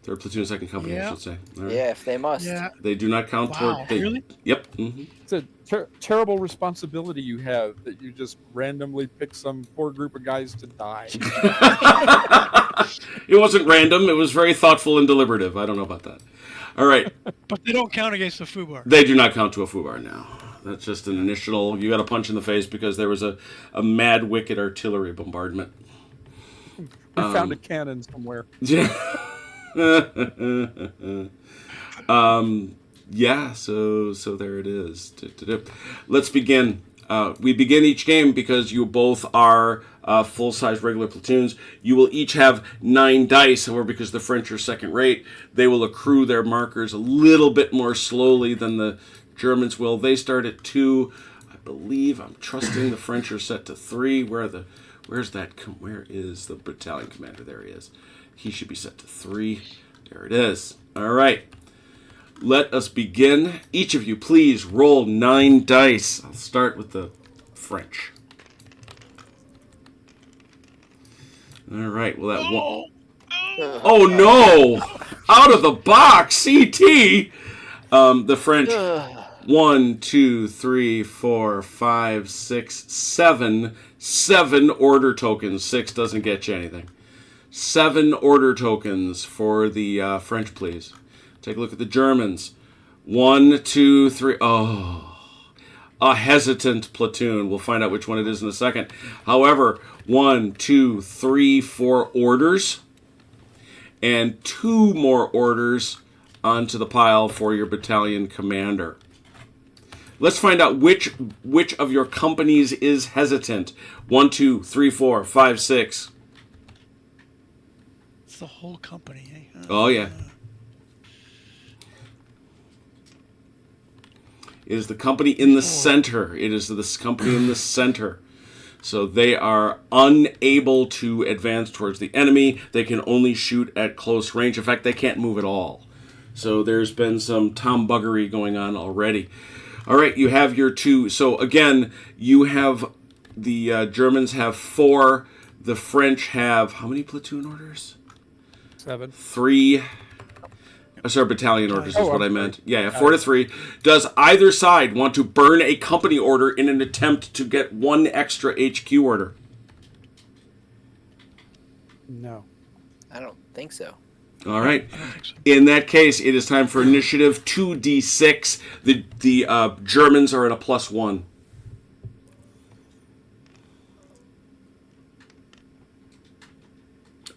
Third platoon, second company, I Yeah. should say. All right. Yeah, if they must. Yeah. They do not count Wow. toward. They, Really? Yep. hmm It's a terrible responsibility you have that you just randomly pick some poor group of guys to die. It wasn't random. It was very thoughtful and deliberative. I don't know about that. All right. But they don't count against the FUBAR. They do not count to a FUBAR now. That's just an initial. You got a punch in the face because there was a mad, wicked artillery bombardment. We found a cannon somewhere. Yeah. Yeah. So there it is. Let's begin. We begin each game because you both are full-size regular platoons. You will each have 9 dice. However, because the French are second rate, they will accrue their markers a little bit more slowly than the Germans will. They start at 2. I believe I'm trusting the French are set to 3. Where is the battalion commander? There he is. He should be set to 3. There it is. All right. Let us begin. Each of you, please roll 9 dice. I'll start with the French. All right. Well, that one. Oh no! Out of the box, CT. The French. 1, 2, 3, 4, 5, 6, 7. 7 order tokens. 6 doesn't get you anything. 7 order tokens for the French, please. Take a look at the Germans. 1, 2, 3. Oh, a hesitant platoon. We'll find out which one it is in a second. However, 1, 2, 3, 4 orders. And 2 more orders onto the pile for your battalion commander. Let's find out which of your companies is hesitant. 1, 2, 3, 4, 5, 6. It's the whole company, eh? Oh, yeah. It is the company in the center. It is this company in the center. So they are unable to advance towards the enemy. They can only shoot at close range. In fact, they can't move at all. So there's been some tombuggery going on already. All right, you have your 2. So again, you have the Germans have 4. The French have how many platoon orders? 7. 3. Sorry, battalion orders is what I I'm meant. Yeah, 4 to 3. Does either side want to burn a company order in an attempt to get 1 extra HQ order? No. I don't think so. All right. I don't think so. In that case, it is time for initiative 2d6. The Germans are at a +1.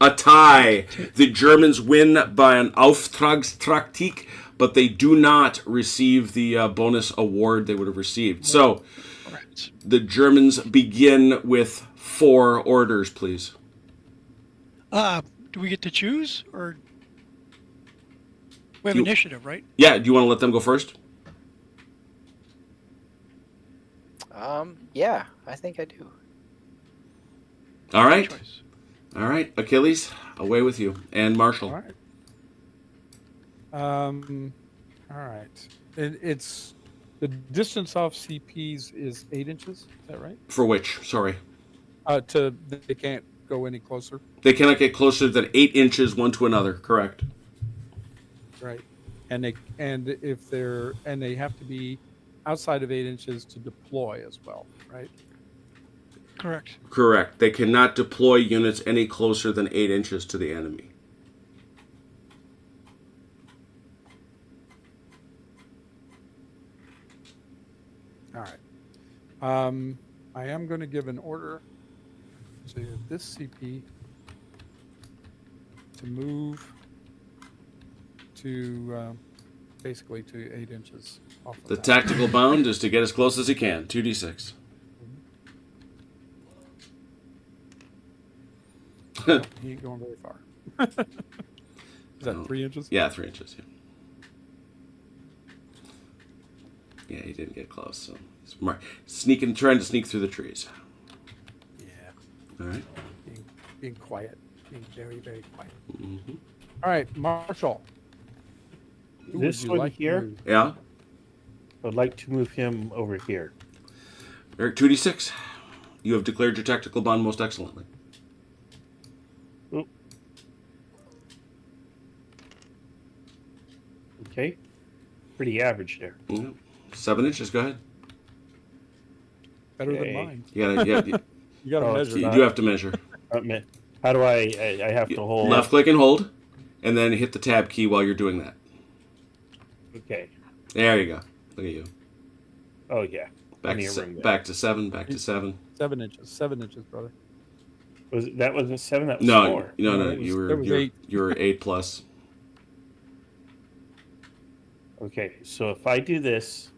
A tie. The Germans win by an Auftragstraktik, but they do not receive the bonus award they would have received. So, Right. the Germans begin with 4 orders, please. Do we get to choose, or we have You- initiative, right? Yeah, do you want to let them go first? Yeah, I think I do. All right. Choice. All right. Achilles, away with you. And Marshall. All right. All right. It's the distance off CPs is 8 inches. Is that right? For which? Sorry. They can't go any closer. They cannot get closer than 8 inches one to another. Correct. Right. And they have to be outside of 8 inches to deploy as well. Right. Correct. Correct. They cannot deploy units any closer than 8 inches to the enemy. All right. I am going to give an order to this CP to move to basically to 8 inches off of The that. tactical bound is to get as close as he can. 2d6. He ain't going very far. Is that 3 inches? Yeah, 3 inches. Yeah, he didn't get close. So he's trying to sneak through the trees. Yeah. All right. Being quiet. Being very, very quiet. Mm-hmm. All right, Marshall. Who This would you one like to here? move? Yeah. I'd like to move him over here. Eric, 2d6. You have declared your tactical bond most excellently. Okay. Pretty average there. 7 inches. Go ahead. Better than Okay. mine. You gotta You got to Oh, measure you that. do have to measure. How do I have to hold? Left click and hold, and then hit the tab key while you're doing that. Okay. There you go. Look at you. Oh yeah. Back Plenty to of room there. back to 7. Back to 7. 7 inches. 7 inches, brother. That wasn't 7. That was No, 4. no, No, no. it was- You it were was you're, 8. you were 8 plus. Okay. So if I do this,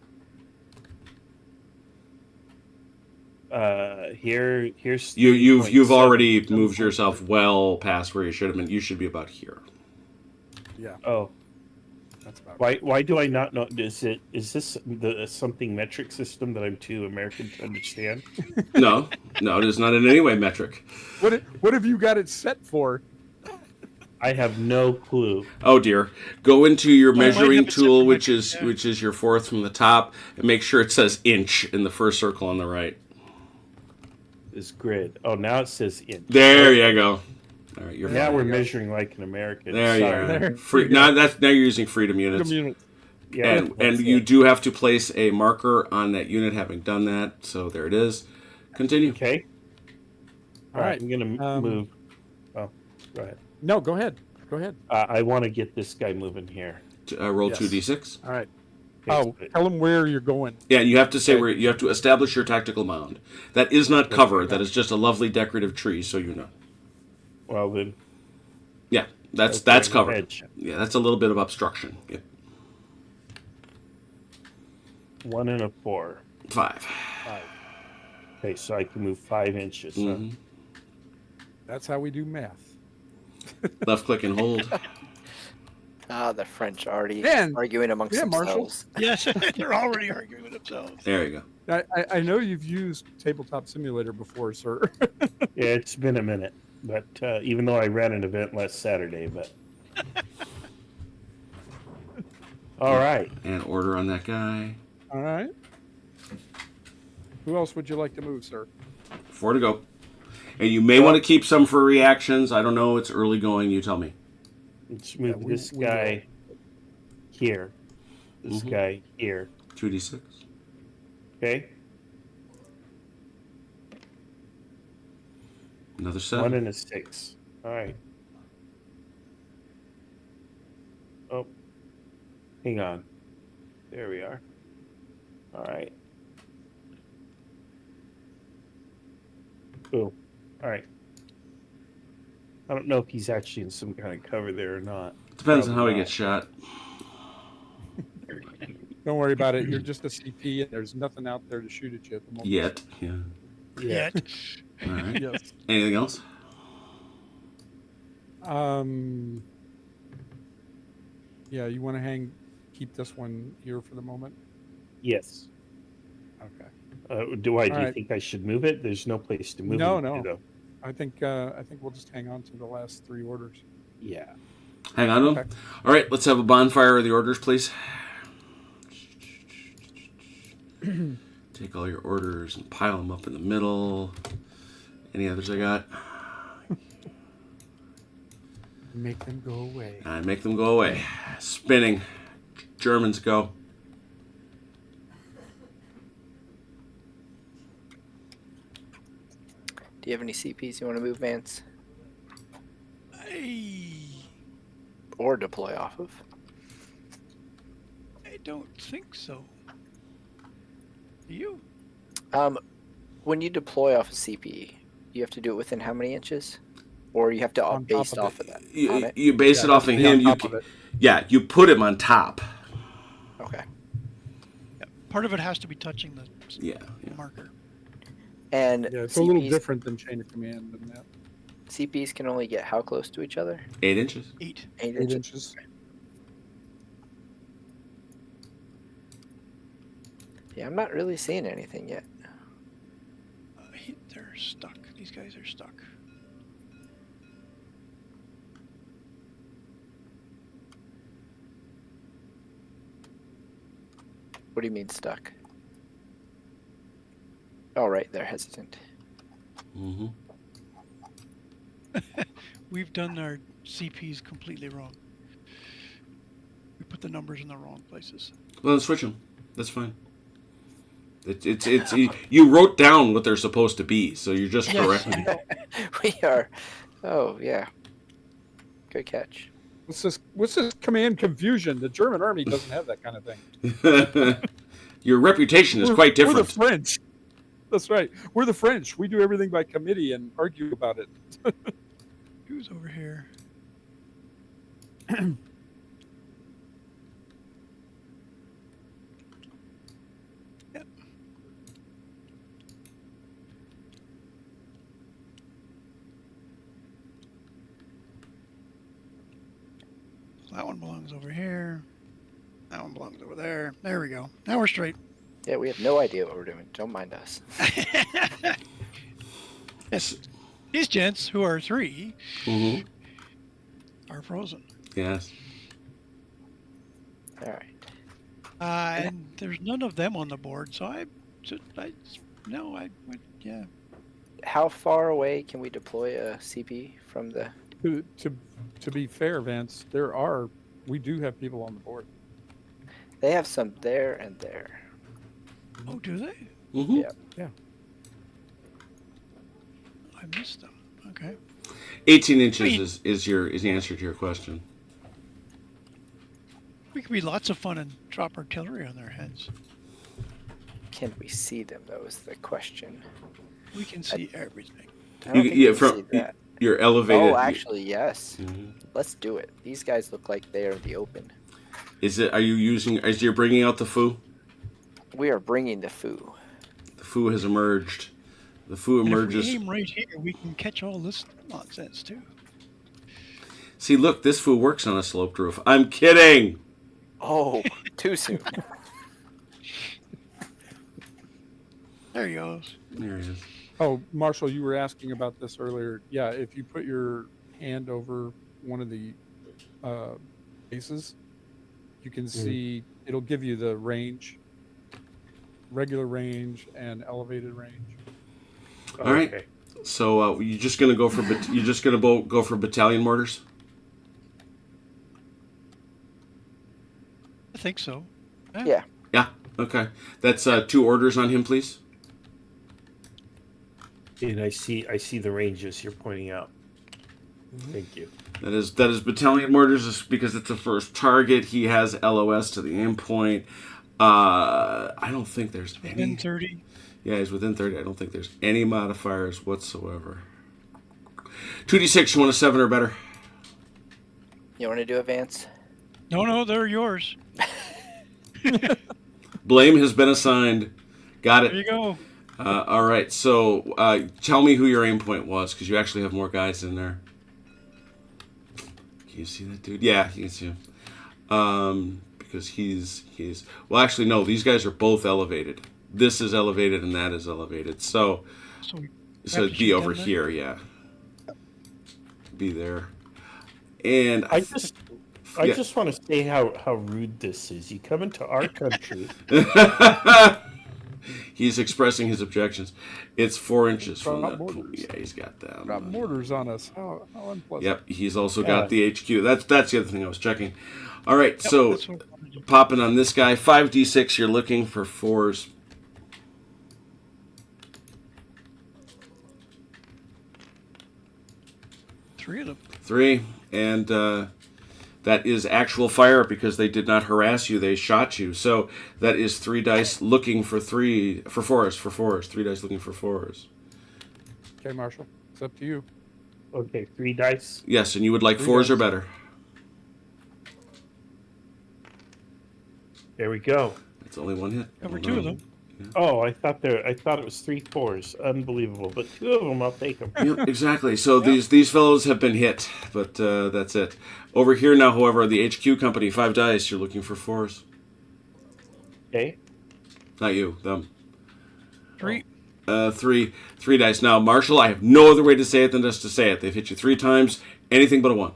here's You've 3.7. already moved yourself well past where you should have been. You should be about here. Yeah, Oh, that's about why do I not know? Is this the something metric system that I'm too American to understand? No, it is not in any way metric. What have you got it set for? I have no clue. Oh dear. Go into your might measuring have a tool, separate which metric, is your fourth from the top, and make sure it says inch in the first circle on the right. This grid. Oh, now it says inch. There you go. All right, you're Now fine. we're measuring like an American. There you Sorry. are. There Free, you go. now you're using freedom units. Community. Yeah, And that's you it. do have to place a marker on that unit having done that. So there it is. Continue. Okay. All right. I'm gonna um, move. Oh, go ahead. No, go ahead. Go ahead. I want to get this guy moving here. Roll Yes. 2d6. All right. Okay, Oh, tell them where you're going. Yeah, and you have to say Okay. where you have to establish your tactical mound. That is not cover. That is just a lovely decorative tree, so you know. well then. Yeah, that's okay, cover. edge. Yeah, that's a little bit of obstruction. Yeah. 1 and a 4. 5. 5. Okay, so I can move 5 inches. Huh? Mhm. That's how we do math. Left click and hold. The French already Man. arguing amongst Yeah, Marshall. themselves. Yes, they're already arguing with themselves. There you go. I know you've used Tabletop Simulator before, sir. Yeah, it's been a minute, but even though I ran an event last Saturday, but. All right. And order on that guy. All right. Who else would you like to move, sir? 4 to go. And you may want to keep some for reactions. I don't know. It's early going. You tell me. Let's move we- this we guy here. This Mhm. guy here. 2d6. Okay. Another 1 7. and a 6. All right. Oh. Hang on. There we are. All right. Boom. All right. I don't know if he's actually in some kind of cover there or not. Depends on how Probably he not. gets shot. Don't worry about it. You're just a CP, and there's nothing out there to shoot at you at the moment. Yet. Yeah. Yeah. Yet. All right. Yes. Anything else? Yeah, you want to keep this one here for the moment? Yes. Okay. Do All you right. think I should move it? There's no place to move No, it. no. Though. I think we'll just hang on to the last 3 orders. Yeah. Hang on to them. Okay. All right. Let's have a bonfire of the orders, please. Take all your orders and pile them up in the middle. Any others I got? Make them go away. And make them go away. Spinning. Germans go. Do you have any CPs you want to move, Vance? Or deploy off of? I don't think so. Do you? When you deploy off a CP, you have to do it within how many inches? Or you have to On top base of off it. of that? On it? You base it off of Be on him. You top of it. yeah. You put him on top. Okay. Yeah. Part of it has to be touching the Yeah. Yeah. marker. And Yeah, it's a little CPs different than chain of command than that. CPs can only get how close to each other? 8 inches. 8. 8 8 inches? inches. Yeah, I'm not really seeing anything yet. They're stuck. These guys are stuck. What do you mean stuck? Oh, right, they're hesitant. Mm-hmm. We've done our CPs completely wrong. We put the numbers in the wrong places. Well, then switch them. That's fine. It's you wrote down what they're supposed to be, so you're just Yes, correcting. I know. We are. Oh yeah. Good catch. What's this command confusion? The German army doesn't have that kind of thing. Your reputation is quite We're the different. French. That's right. We're the French. We do everything by committee and argue about it. Who's over here? Yep. That one belongs over here. That one belongs over there. There we go. Now we're straight. Yeah, we have no idea what we're doing. Don't mind us. Yes. These gents, who are 3, Mm-hmm. are frozen. Yes. All right. And there's none of them on the board, so yeah. How far away can we deploy a CP from the? To be fair, Vance, we do have people on the board. They have some there and there. Oh, do they? Mm-hmm. Yeah. I missed them. Okay. 18 inches is the answer to your question. We could be lots of fun and drop artillery on their heads. Can we see them? That was the question. We can see everything. I don't think we can see that. You're elevated. Oh, actually, yes. Mhm. Let's do it. These guys look like they are in the open. Are you using? Is you're bringing out the foo? We are bringing the foo. The foo has emerged. The foo And emerges. if we aim right here, we can catch all this nonsense too. See, look, this foo works on a sloped roof. I'm kidding. Oh, too soon. There he goes. There he is. Oh, Marshall, you were asking about this earlier. Yeah, if you put your hand over one of the bases, you can see it'll give you the range, regular range and elevated range. All right. So you're just gonna go for go for battalion mortars. I think so. Yeah. Yeah. Okay. That's 2 orders on him, please. And I see the ranges you're pointing out. Thank you. That is battalion mortars is because it's the first target. He has LOS to the aim point. I don't think there's any. Within 30. Yeah, he's within 30. I don't think there's any modifiers whatsoever. 2d6, you want a 7 or better? You want to do advance? No, they're yours. Blame has been assigned. Got There you it. go. All right, so tell me who your aim point was, because you actually have more guys in there. Can you see that dude? Yeah, you can see him. Because he's... Well, actually, no, these guys are both elevated. This is elevated and that is elevated. So So it'd be over here, yeah. Be there. And I just want to say how rude this is. You come into our country. He's expressing his objections. It's 4 inches from Drop the... mortars. Yeah, he's got that. Drop mortars on us. How unpleasant. Yep, he's also got the HQ. That's the other thing I was checking. All right, Yep, so that's what I wanted to do. popping on this guy, 5d6, you're looking for 4s. Three of them. 3, and that is actual fire because they did not harass you, they shot you. So that is 3 dice looking for 4s. 3 dice looking for 4s. Okay, Marshall, it's up to you. Okay, 3 dice. Yes, and you would like 3 4s or dice. better. There we go. It's only 1 hit. Cover Well 2 of done. them. Oh, I thought it was 3 4s. Unbelievable. But 2 of them, I'll take them. Yep, exactly. So these fellows have been hit, but that's it. Over here now, however, the HQ company, 5 dice. You're looking for 4s. Okay. Not you, them. 3. 3 dice. Now, Marshall, I have no other way to say it than just to say it. They've hit you 3 times. Anything but a 1.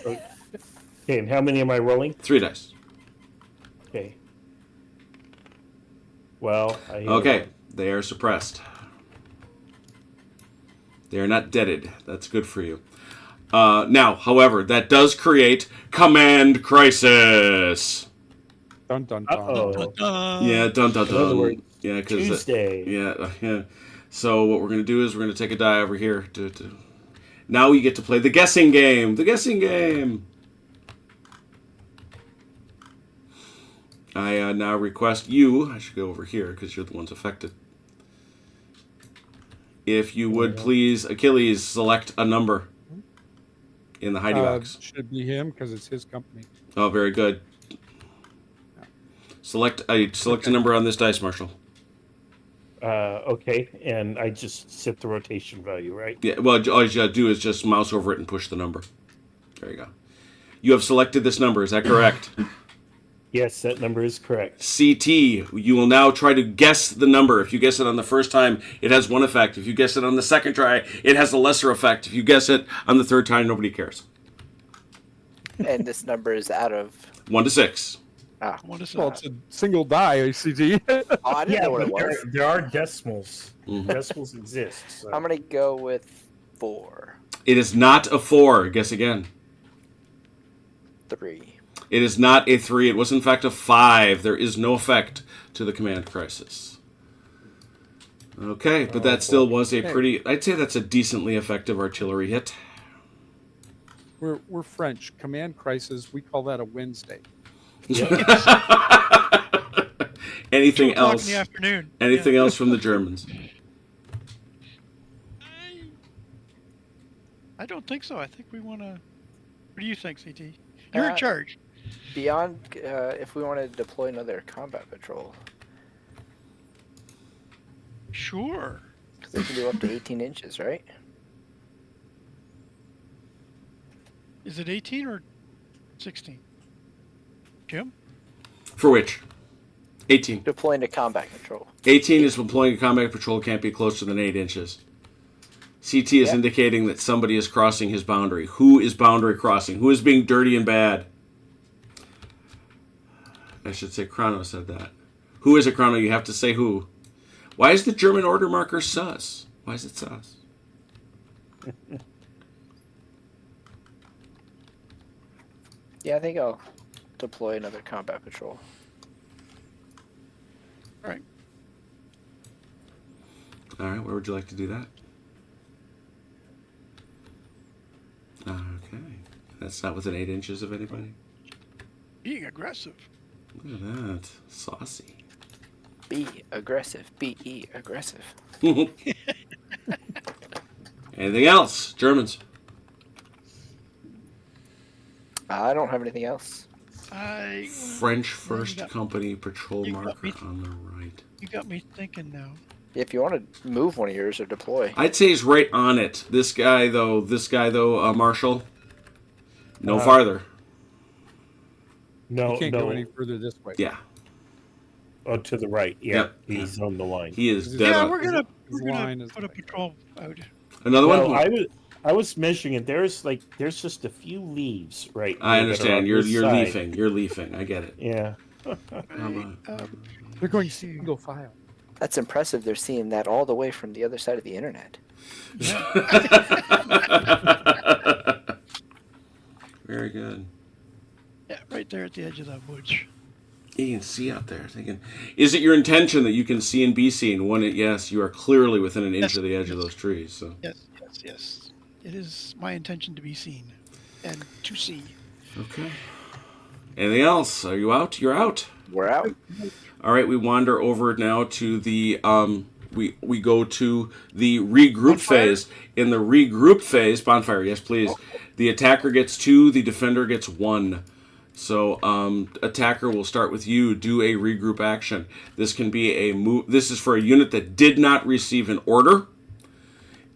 Okay, and how many am I rolling? 3 dice. Okay. Well, I hear Okay, they are suppressed. They are not deaded. That's good for you. Now, however, that does create Command Crisis. Dun dun dun. Uh-oh. Yeah, dun dun In other dun. words, Yeah, because Tuesday. yeah. So what we're gonna do is we're gonna take a die over here. Now you get to play the guessing game. The guessing game. I now request you. I should go over here because you're the ones affected. If you would please, Achilles, select a number in the Heidi box. Should be him because it's his company. Oh, very good. Select a number on this dice, Marshall. Okay, and I just set the rotation value, right? Yeah. Well, all you gotta do is just mouse over it and push the number. There you go. You have selected this number. Is that correct? Yes, that number is correct. CT, you will now try to guess the number. If you guess it on the first time, it has one effect. If you guess it on the second try, it has a lesser effect. If you guess it on the third time, nobody cares. And this number is out of 1 to 6. What is Well, that? it's a single die, ACT. Oh, I didn't know what it but was. there are decimals. Mhm. Decimals exist. So. I'm gonna go with 4, It is not a 4. Guess again. 3. It is not a 3. It was, in fact, a 5. There is no effect to the Command Crisis. Okay, but that still was a pretty... I'd say that's a decently effective artillery hit. We're French. Command Crisis, we call that a Wednesday. Anything 2 o'clock else? in the afternoon. Anything else from the Germans? I don't think so. I think we want to. What do you think, CT? You're in Uh, charge. Beyond, if we want to deploy another combat patrol, Sure. because they can do up to 18 inches, right? Is it 18 or 16? Jim? For which? 18. Deploying a combat patrol. 18 is deploying a combat patrol can't be closer than 8 inches. CT is Yeah. indicating that somebody is crossing his boundary. Who is boundary crossing? Who is being dirty and bad? I should say Chrono said that. Who is it, Chrono? You have to say who. Why is the German order marker sus? Why is it sus? Yeah, I think I'll deploy another combat patrol. All right. All right, where would you like to do that? Okay. That's not within 8 inches of anybody? Being aggressive. Look at that. Saucy. Be aggressive. Be aggressive. Anything else? Germans. I don't have anything else. French First got- Company patrol you got marker me. on the right. You got me thinking now. If you want to move one of yours or deploy, I'd say he's right on it. This guy though, Marshall. No farther. No, You can't no. go any further this way. Yeah. Oh, to the right. Yeah, Yep. he's on the line. He is Is it- dead Yeah, on. we're gonna line is put a like- patrol out. Another Well, one? I was measuring it. There's just a few leaves right. I here that are on understand. You're this side. leafing. You're leafing. I get it. Yeah. They're going single file. that's impressive. They're seeing that all the way from the other side of the internet. Very good. Yeah, right there at the edge of that woods. You can see out there. Thinking, is it your intention that you can see and be seen? Yes, you are clearly within an inch Yes. of the edge of those trees. So Yes. It is my intention to be seen and to see. okay. Anything else? Are you out? You're out. We're out. All right. We wander over now to the we go to the regroup phase. In the regroup phase, bonfire. Yes, please. The attacker gets 2. The defender gets 1. So, attacker, will start with you. Do a regroup action. This can be a move. This is for a unit that did not receive an order.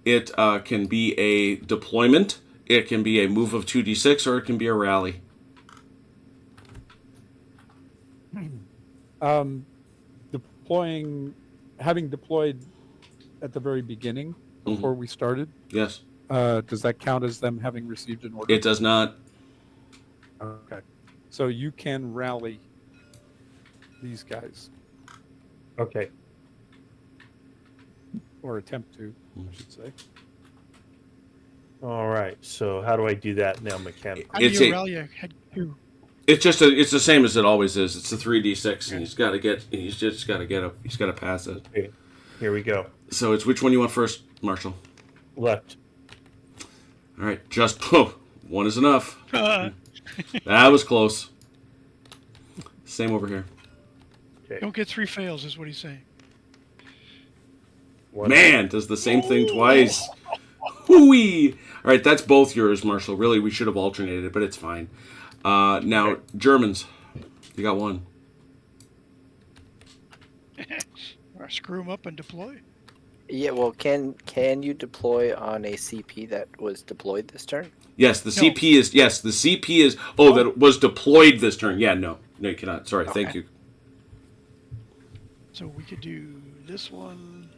It can be a deployment. It can be a move of 2d6, or it can be a rally. Having deployed at the very beginning before we started, Yes, does that count as them having received an order? it does not. Okay. So you can rally these guys, Okay. or attempt to, I should say. All right. So how do I do that now mechanically? How do It's you a- rally a head crew? It's the same as it always is. It's a 3d6, and he's got to pass it. Okay. Here we go. So it's which one you want first, Marshall? Left. All right, just one is enough. That was close. Same over here. Okay. Don't get 3 fails, is what he's saying. One. Man, does the same thing twice. Hooey! All right, that's both yours, Marshall. Really, we should have alternated, but it's fine. Now, Okay. Germans, you got one. Or screw them up and deploy. Yeah, well, can you deploy on a CP that was deployed this turn? Yes, the CP is. Yes, the CP is. Oh, that was deployed this turn. Yeah, no, you cannot. Sorry, thank Okay. you. So we could do this one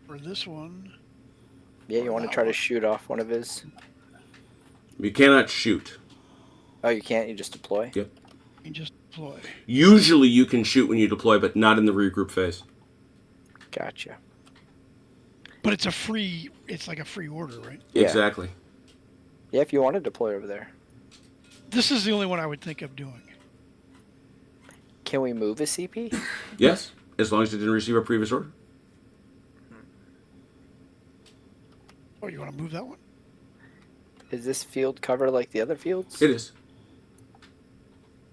or this one. Yeah, you want to try to shoot off one of his? You cannot shoot. Oh, you can't. You just deploy. Yep. And just deploy. Usually, you can shoot when you deploy, but not in the regroup phase. Gotcha. But it's like a free order, right? Yeah. Exactly. Yeah, if you want to deploy over there, This is the only one I would think of doing. can we move a CP? Yes, as long as it didn't receive a previous order. Oh, you want to move that one? Is this field cover like the other fields? It is.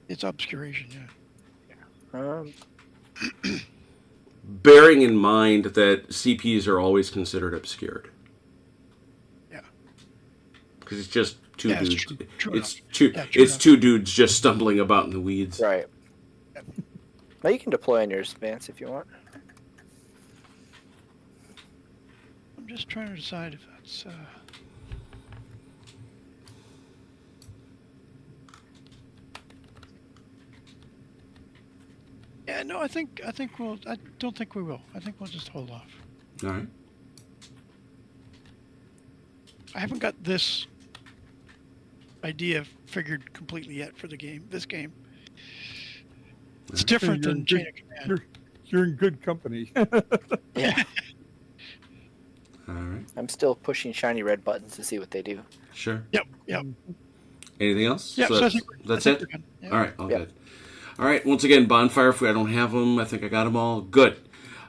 It's obscuration, yeah. Bearing in mind that CPs are always considered obscured. Yeah. Because it's just two Yeah, it's dudes. true. True It's enough. two. Yeah, true It's enough. two dudes just stumbling about in the weeds. Right. Now you can deploy on yours, Vance, if you want. I'm just trying to decide if that's. Yeah, no, I don't think we will. I think we'll just hold off. All right. I haven't got this idea figured completely yet for this game. It's different You're than in Chain good- of Command. You're in good company. Yeah. All right. I'm still pushing shiny red buttons to see what they do. Sure. Yep, yep. Anything else? Yep, So so I that's, think that's I think it? we're good. Yeah. All right. All Yep. good. All right. Once again, bonfire. If I don't have them, I think I got them all. Good.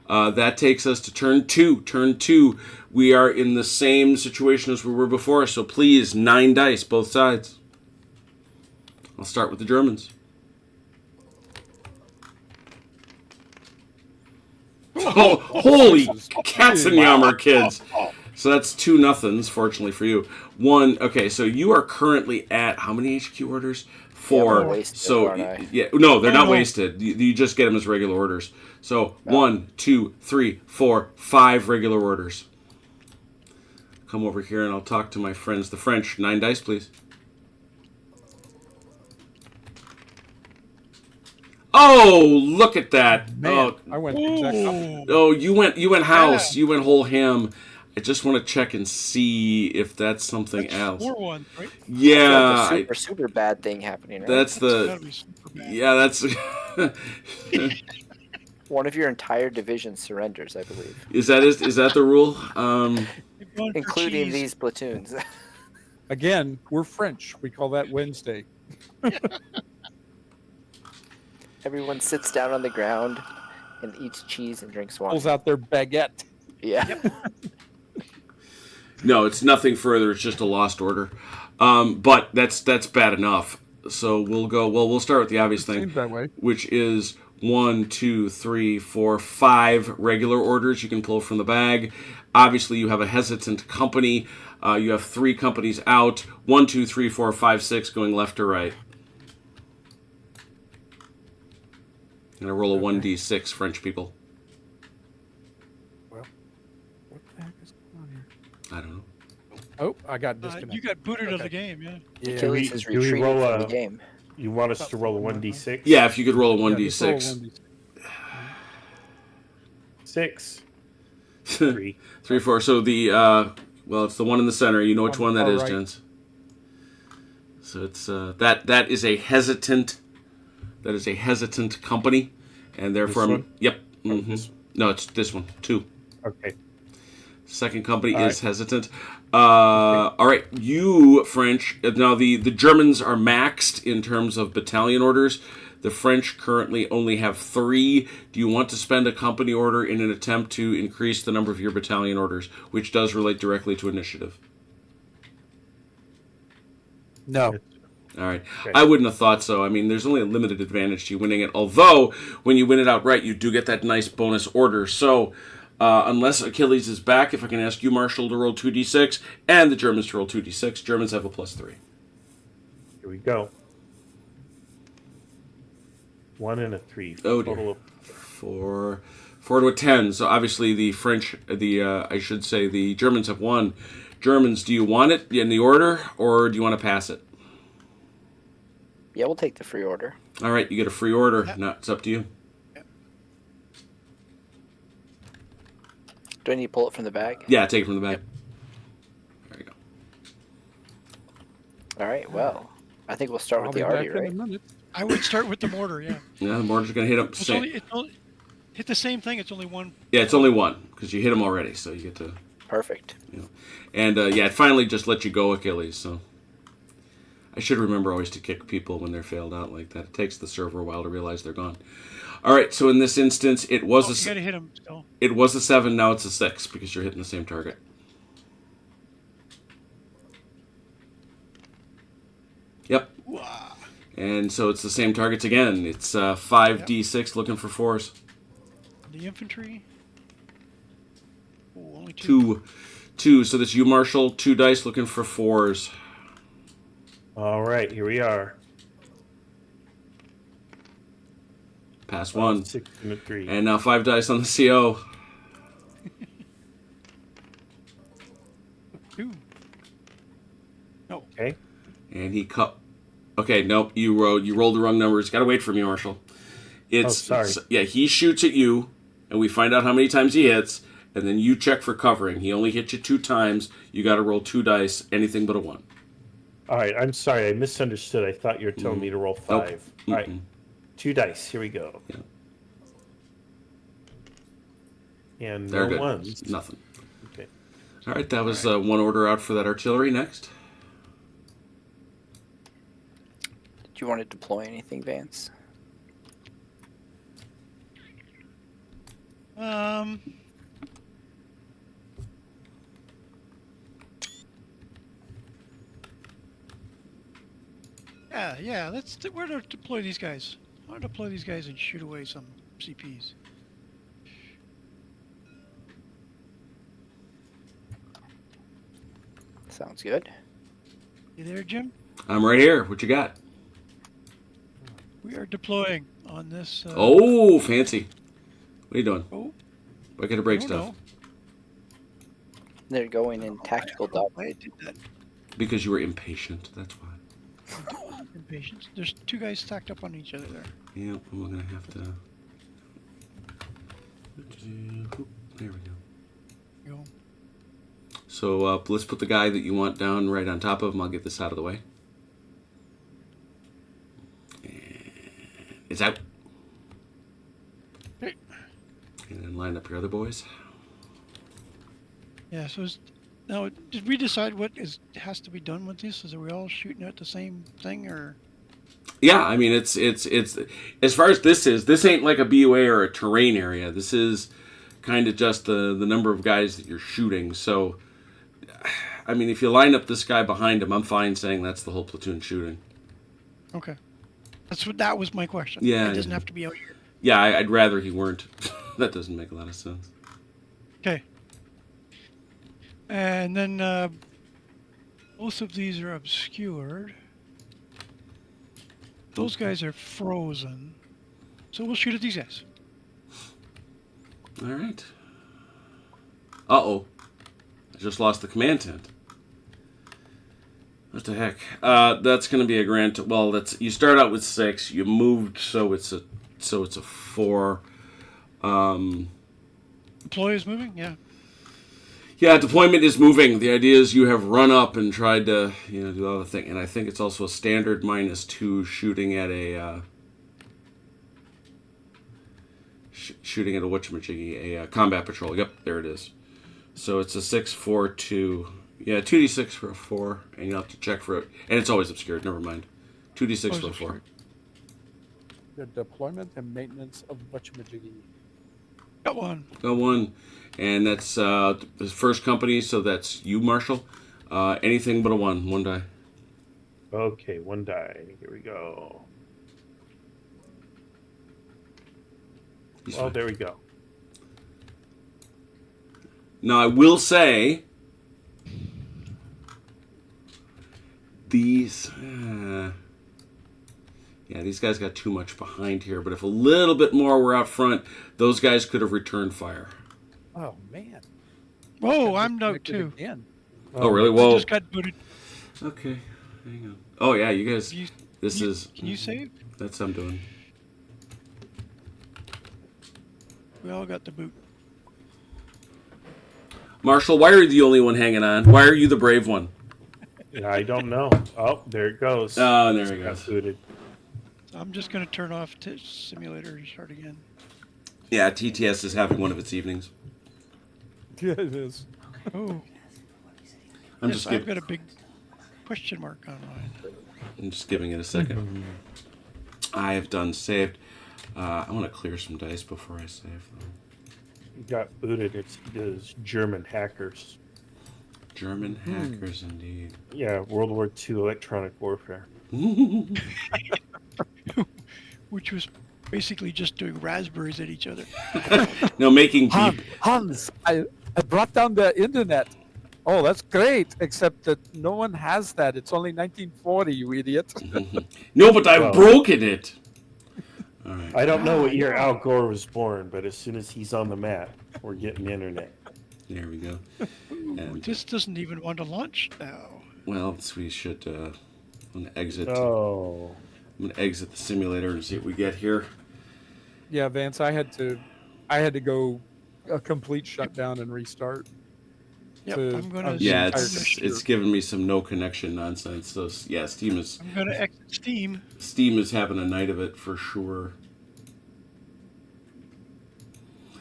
That takes us to turn 2. Turn 2. We are in the same situation as we were before, so please, 9 dice, both sides. I'll start with the Germans. Oh, holy cats and yammer, kids. So that's 2 nothings, fortunately for you. 1, okay, so you are currently at how many HQ orders? 4. I'm wasted, So, aren't I? yeah, no, they're not no. wasted. You just get them as regular orders. So, 1, 2, 3, 4, 5 regular orders. Come over here and I'll talk to my friends, the French. 9 dice, please. Oh, look at that! Man, Oh, I went the exact opposite. oh, you went house. You went whole ham. I just want to check and see if that's something else. 4-1, right? Yeah, Like a super super bad thing happening, right? that's Gotta the be super bad. yeah, that's One of your entire division surrenders, I believe, is that the rule? You're going for including cheese. these platoons. Again, we're French. We call that Wednesday. Everyone sits down on the ground and eats cheese and drinks wine. Pulls out their baguette. Yeah. No, it's nothing further. It's just a lost order. But that's bad enough. So we'll go. Well, we'll start with the obvious thing, Seems that way. which is 1, 2, 3, 4, 5 regular orders you can pull from the bag. Obviously, you have a hesitant company. You have 3 companies out. 1, 2, 3, 4, 5, 6 going left to right. And I roll a 1d6, French people. Well, what the heck is going on here? I don't know. Oh, I got disconnected. You got booted out of the Okay. game, yeah. Yeah. Achilles we- is do we retreating roll from the a- game. You want us to roll a 1d6? Yeah, if you could roll a Yeah, just roll a 1d6. 1d6. 6. 3, 3. 4. So the well, it's the one in the center. You know which one that All is, right. gents. So it's that is a hesitant. That is a hesitant company, and therefore, This one? yep. this No, it's this one. 2. Okay. Second company All is hesitant. All right, you French. Now the Germans are maxed in terms of battalion orders. The French currently only have 3. Do you want to spend a company order in an attempt to increase the number of your battalion orders, which does relate directly to initiative? No. All right. Okay. I wouldn't have thought so. I mean, there's only a limited advantage to you winning it. Although, when you win it outright, you do get that nice bonus order. So, unless Achilles is back, if I can ask you, Marshall, to roll 2d6, and the Germans to roll 2d6, Germans have a +3. Here we go. 1 and a 3. Oh, Total dear. of 4 to a 10. So, obviously, the French, I should say, the Germans have won. Germans, do you want it in the order, or do you want to pass it? Yeah, we'll take the free order. All right, you get a free order. No, it's up to you. Do I need to pull it from the bag? Yeah, take it from the bag. There you go. All right, well, I think we'll start I'll with be the back arty, in a right? minute. I would start with the mortar. Yeah. Yeah, the mortar's going to hit them. It's only hit the same thing. It's only one. Yeah, it's only 1, because you hit them already, so you get to... Perfect. And, yeah, it finally just let you go, Achilles, so... I should remember always to kick people when they're failed out like that. It takes the server a while to realize they're gone. All right, so in this instance, it was You got to hit him still. it was a 7, now it's a 6, because you're hitting the same target. Yep. Wow. And so it's the same targets again. It's 5d6 looking for 4s. The infantry. Oh, only 2. 2. So this you, Marshall, 2 dice looking for 4s. All right, here we are. Pass 1. 6 and a 3. And now 5 dice on the CO. 2. No. Okay. And he cut. Okay, nope. You rolled the wrong numbers. Got to wait for me, Marshall. Sorry. Yeah, he shoots at you, and we find out how many times he hits, and then you check for covering. He only hit you 2 times. You got to roll 2 dice, anything but a 1. All right, I'm sorry. I misunderstood. I thought you were telling me to roll 5. Nope. All right, 2 dice. Here we go. Yeah. And They're no good. ones. Nothing. Okay. All right, that was 1 order out for that artillery. Next. Do you want to deploy anything, Vance? Yeah. We're to deploy these guys. I want to deploy these guys and shoot away some CPs. Sounds good. You there, Jim? I'm right here. What you got? We are deploying on this. Oh, fancy. What are you doing? Oh, Bucket of break no, stuff. no. They're going in tactical I don't know dot. why I did that. Because you were impatient. That's why. Impatience. There's 2 guys stacked up on each other there. Yep, we're gonna have to. There we go. Go. So let's put the guy that you want down right on top of him. I'll get this out of the way. And it's out. Okay. And then line up your other boys. Yeah. So now, did we decide what has to be done with this? Are we all shooting at the same thing, or? Yeah, I mean it's as far as this ain't like a BUA or a terrain area. This is kind of just the number of guys that you're shooting. So, I mean, if you line up this guy behind him, I'm fine saying that's the whole platoon shooting. Okay. That was my question. Yeah, It doesn't yeah. have to be out here. Yeah, I'd rather he weren't. That doesn't make a lot of sense. Okay. And then both of these are obscured. Those guys are frozen. So we'll shoot at these guys. All right. Uh-oh. I just lost the command tent. What the heck? That's going to be a grand... Well, you start out with 6. You moved, so it's a 4. Deploy is moving? Yeah. Yeah, deployment is moving. The idea is you have run up and tried to, do all the thing. And I think it's also a standard -2 shooting at a... shooting at a whatchamajiggy, a combat patrol. Yep, there it is. So it's a 6-4-2. Yeah, 2d6 for a 4, and you'll have to check for it. And it's always obscured, never mind. 2d6 Always for a 4. obscured. The deployment and maintenance of whatchamajiggy. Got one. Got 1. And that's the first company, so that's you, Marshall. Anything but a 1. 1 die. Okay, 1 die. Here we go. He's Well, fine. there we go. Now, I will say... These... yeah, these guys got too much behind here, but if a little bit more were out front, those guys could have returned fire. Oh, man. Whoa, I'm out Disconnected too. Again. Oh, really? I Whoa. just got booted. Okay, hang on. Oh, yeah, you guys... You, This you- is... Can you save? That's what I'm doing. We all got the boot. Marshall, why are you the only one hanging on? Why are you the brave one? I don't know. Oh, there it goes. Oh, there we go. Got booted. I'm just going to turn off simulator and start again. Yeah, TTS is having one of its evenings. Yeah, it is. Oh, I'm yes, just I've giving. got a big question mark on mine. I'm just giving it a second. I have done saved. I want to clear some dice before I save them. Got booted. It's those German hackers. German hackers, indeed. Yeah, World War II electronic warfare. Which was basically just doing raspberries at each other. No, making beep. Hans, I brought down the internet. Oh, that's great. Except that no one has that. It's only 1940, you idiot. No, but I've Well. broken it. All right. I don't know what year Al Gore was born, but as soon as he's on the map, we're getting internet. There we go. And, This doesn't even want to launch now. well, we should. I'm gonna exit. Oh. I'm gonna exit the simulator and see what we get here. Yeah, Vance, I had to go a complete shutdown and restart. Yep, To- I'm going to. Yeah, entire it's computer. giving me some no connection nonsense. So yeah, Steam is I'm going to exit Steam. having a night of it for sure.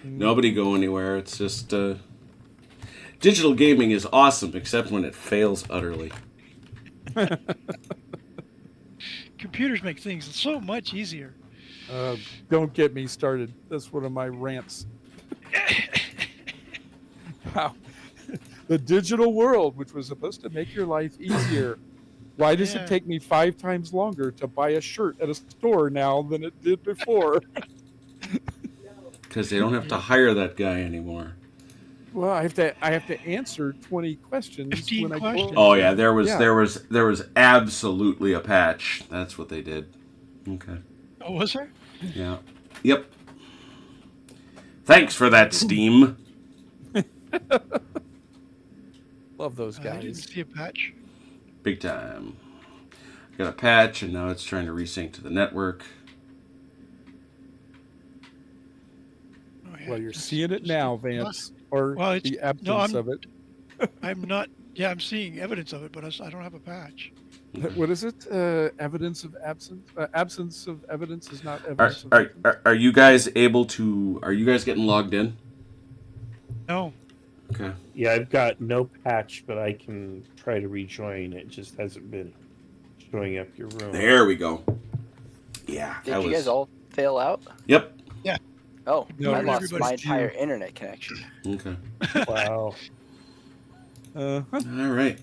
Nobody go anywhere. It's just digital gaming is awesome, except when it fails utterly. Computers make things so much easier. Don't get me started. That's one of my rants. Wow. The digital world, which was supposed to make your life easier. Why does Yeah. it take me 5 times longer to buy a shirt at a store now than it did before? Because they don't have to hire that guy anymore. Well, I have to answer 20 questions 15 when I questions. close. Oh yeah, there was Yeah. there was absolutely a patch. That's what they did. Okay. Oh, was there? Yeah. Yep. Thanks for that, Steam. Love those I didn't guys. see a patch. Big time. Got a patch, and now it's trying to resync to the network. Oh, yeah, Well, you're just- seeing it just- now, Vance, or Well, it's- the absence no, I'm- of it. I'm not. Yeah, I'm seeing evidence of it, but I don't have a patch. What is it? Evidence of absence? Absence of evidence is not Are, evidence of are, absence? are you guys able to? Are you guys getting logged in? No. Okay. Yeah, I've got no patch, but I can try to rejoin. It just hasn't been showing up your room. There we go. Yeah. Did that you was. guys all fail out? Yep. Oh, No, I lost everybody's my due. entire internet connection. Okay. Wow. All right.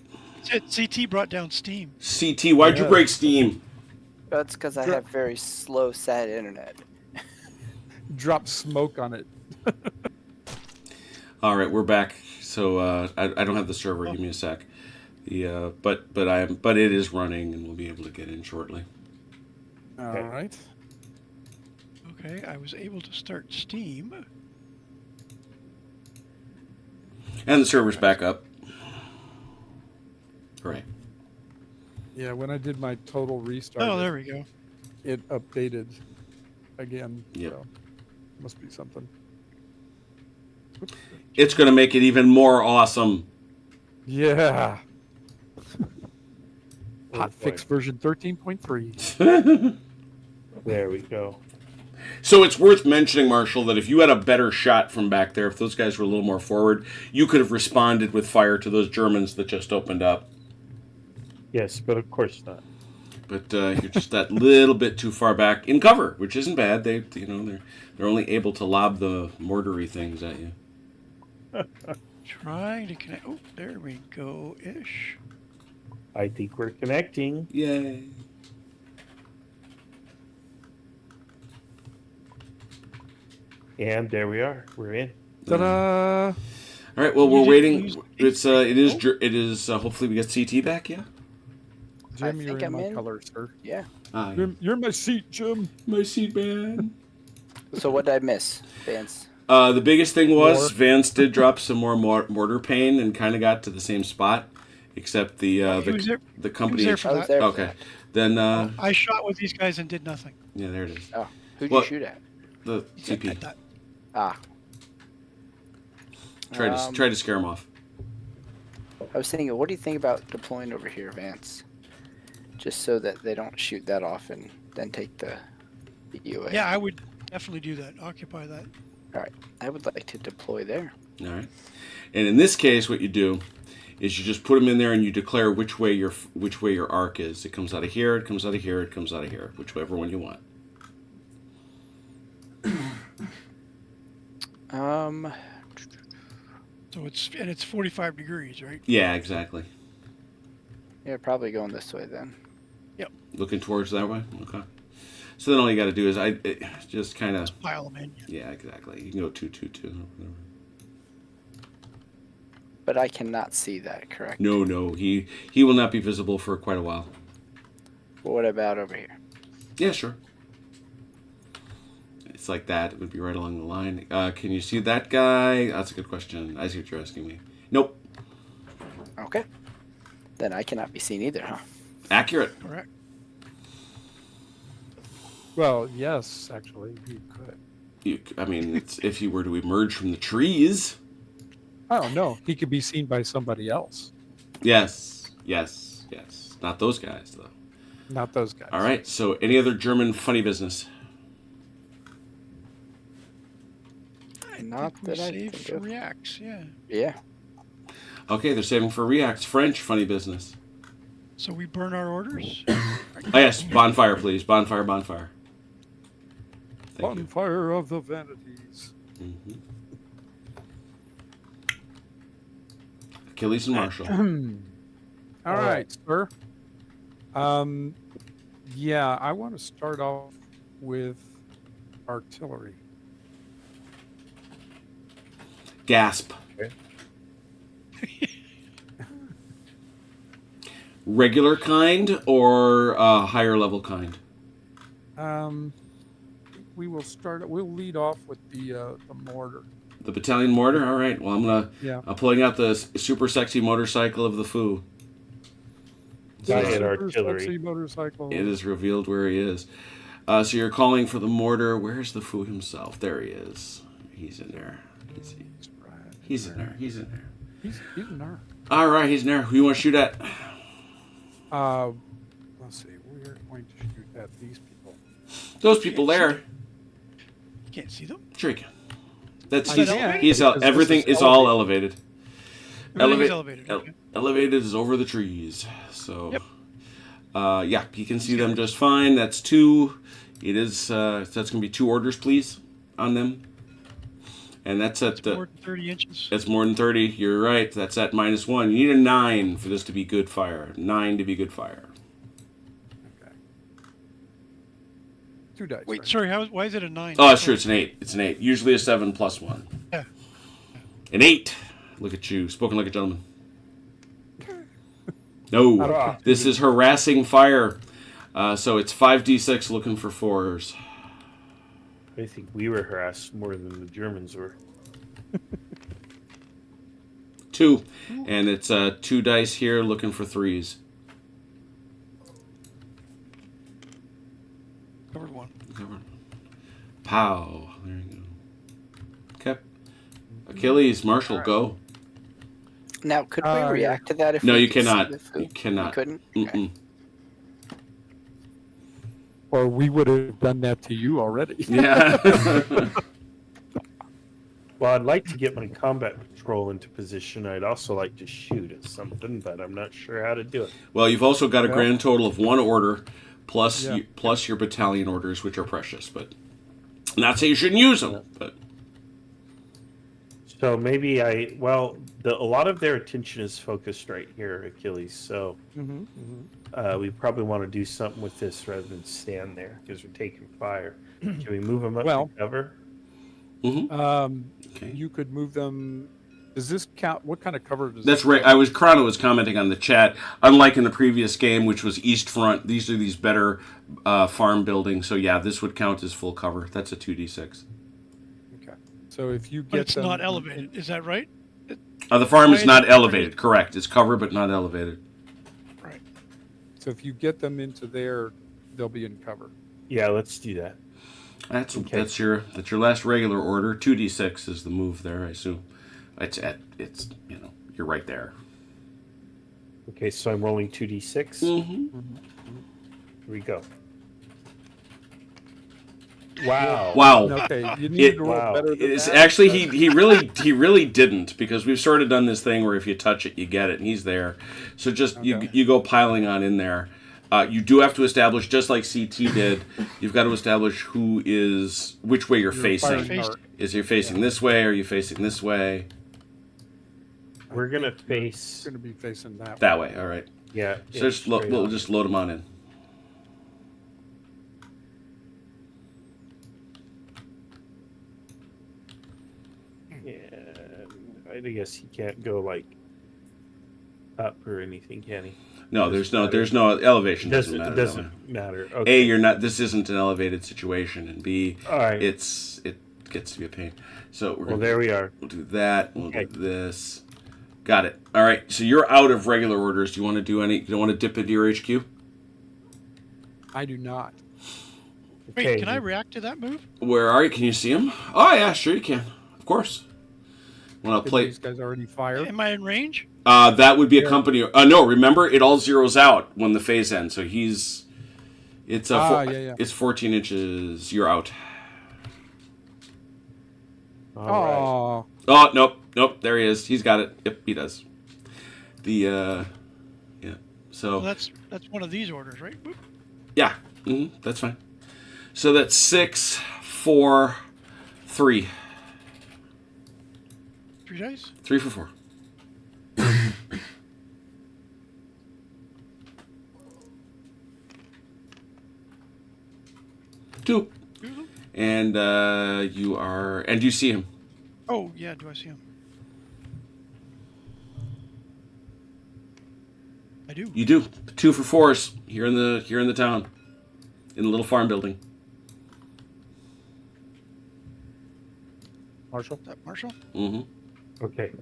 CT brought down Steam. CT, why'd you Yeah. break Steam? That's because I have very slow, sad internet. Drop smoke on it. All right, we're back. So I don't have the server. Give me a sec. The but it is running, and we'll be able to get in shortly. All right. Okay, I was able to start Steam. And the server's back up. Right. Yeah, when I did my total restart, Oh, there we go. it updated again. Yep. So must be something. Whoops. It's going to make it even more awesome. Yeah. Oh, Hotfix boy. version 13.3. There we go. So it's worth mentioning, Marshall, that if you had a better shot from back there, if those guys were a little more forward, you could have responded with fire to those Germans that just opened up. Yes, but of course not. But you're just that little bit too far back in cover, which isn't bad. They're only able to lob the mortary things at you. Trying to connect. Oh, there we go. Ish. I think we're connecting. Yay! And there we are. We're in. Ta-da! All right. Well, You we're didn't waiting. lose- It is. Hopefully, we get CT back. Yeah. Jim, I you're think in I'm my in. color, sir. Yeah. Jim, you're in my seat, Jim. My seat, man. So what did I miss, Vance? The biggest thing was More. Vance did drop some more mortar pane and kind of got to the same spot, except the He was there- the He company. was there for I was that. there. for Okay. that. Then I shot with these guys and did nothing. yeah, there it is. Oh, who'd Well- you shoot at? The CP. That- Ah. Try to scare him off. I was thinking, what do you think about deploying over here, Vance? Just so that they don't shoot that off and then take the UA. Yeah, I would definitely do that. Occupy that. I would like to deploy there. All right. And in this case, what you do is you just put them in there and you declare which way your arc is. It comes out of here. It comes out of here. It comes out of here. Whichever one you want. So it's 45 degrees, right? Yeah, exactly. Yeah, probably going this way then. Looking towards that way. Okay. So then all you got to do is just kind of. Pile them in. Yeah, exactly. You can go 2, 2, 2. But I cannot see that, correct? No, he will not be visible for quite a while. What about over here? Yeah, sure. It's like that. It would be right along the line. Can you see that guy? That's a good question. I see what you're asking me. Nope. Okay. Then I cannot be seen either, huh? Accurate. Correct. Well, yes, actually, you could. I mean, if he were to emerge from the trees. I don't know. He could be seen by somebody else. Yes. Not those guys, though. Not those guys. All right. So, any other German funny business? Not I think that we I saved think for of. reacts. Yeah. Yeah. Okay, they're saving for reacts. French funny business. So we burn our orders. Oh, yes. Bonfire, please. Bonfire. Thank you. Bonfire of the Vanities. Mm-hmm. Achilles and Marshall. All right, sir. Yeah, I want to start off with artillery. Gasp. Okay. Regular kind or higher level kind? We will start. We'll lead off with the mortar. The battalion mortar? All right. Well, I'm pulling out the super sexy motorcycle of the Foo. Got So it, Super artillery. sexy motorcycle. it is revealed where he is. So you're calling for the mortar. Where's the Foo himself? There he is. He's in there. He's in there. He's in there. All right, he's in there. Who you want to shoot at? Let's see. We're going to shoot at these people. Those people there. You can't see them. Sure you can. That's I he's, can, he's because this everything is is all elevated. Everything is Elevate- elevated. Okay. Elevated is over the trees. So, Yep. Yeah, you can see them just fine. That's 2. It is. That's going to be 2 orders, please, on them. And that's at the. More than 30 inches. That's more than 30. You're right. That's at -1. You need a 9 for this to be good fire. 9 to be good fire. Okay. 2 dice. Wait, right? Sorry, why is it a 9? Oh, sure. It's an 8. It's an 8. Usually a 7 plus 1. Yeah. An 8. Look at you. Spoken like a gentleman. No. This is harassing fire. So it's 5d6 looking for 4s. I think we were harassed more than the Germans were. 2. And it's 2 dice here looking for 3s. Covered 1. Pow. There you go. Okay. Achilles, Marshall, go. Now, could we react to that if No, we you could see cannot. the food? You cannot. You couldn't? Okay. Mm-mm. Or we would have done that to you already. Yeah. Well, I'd like to get my combat patrol into position. I'd also like to shoot at something, but I'm not sure how to do it. Well, you've also got a Well- grand total of 1 order plus Yeah. plus your battalion orders, which are precious. But not say you shouldn't use them. But So maybe a lot of their attention is focused right here, Achilles. So we probably want to do something with this rather than stand there because we're taking fire. Can we move them up Well- to cover? okay. You could move them. Does this count? What kind of cover does That's this right. count? Chrono was commenting on the chat. Unlike in the previous game, which was East Front, these are these better farm buildings. So yeah, this would count as full cover. That's a 2d6. Okay. So if you But get it's them, not elevated. Is that right? The farm is Why not is it elevated. Correct. It's cover, but not elevated. Right. So if you get them into there, they'll be in cover. Yeah, let's do that. That's Okay. that's your last regular order. 2d6 is the move there. I assume. It's you're right there. Okay, so I'm rolling 2d6. Mm-hmm. Here we go. Wow. Wow. Okay, you need to roll wow. better than It's that. actually he really didn't, because we've sort of done this thing where if you touch it you get it, and he's there. So just Okay. you go piling on in there. You do have to establish, just like CT did. You've got to establish which way you're facing. firing arc. Is you're facing this way? Or are you facing this way? We're going to It's face... going to be facing that. That way. All right. Yeah. So just we'll just load them on in. And I guess he can't go, like, up or anything, can he? No, there's no elevation. Doesn't matter. It that way. doesn't matter. A, Okay. you're not. This isn't an elevated situation, and B, All right. it gets to be a pain. So Well, there we are. We'll do that. We'll Okay. do this. Got it. All right. So you're out of regular orders. Do you want to do any? You don't want to dip into your HQ? I do not. Wait, Okay. can I react to that move? Where are you? Can you see him? Oh yeah, sure you can. Of course. Want to Did play? these guys already fire? Am I in range? That would be a company. No, remember it all zeroes out when the phase ends. So he's. It's yeah. It's 14 inches. You're out. All right. Oh, Oh nope. There he is. He's got it. Yep, he does. Yeah. So Well, that's one of these orders, right? Boop. yeah, that's fine. So that's 6, 4, 3. 3 dice. 3 for 4. Two. Two of them? And you are. And you see him. Oh yeah, do I see him? I do. You do. 2 for 4s here in the town, in the little farm building. Marshall. Is that Marshall? Mm-hmm. Okay.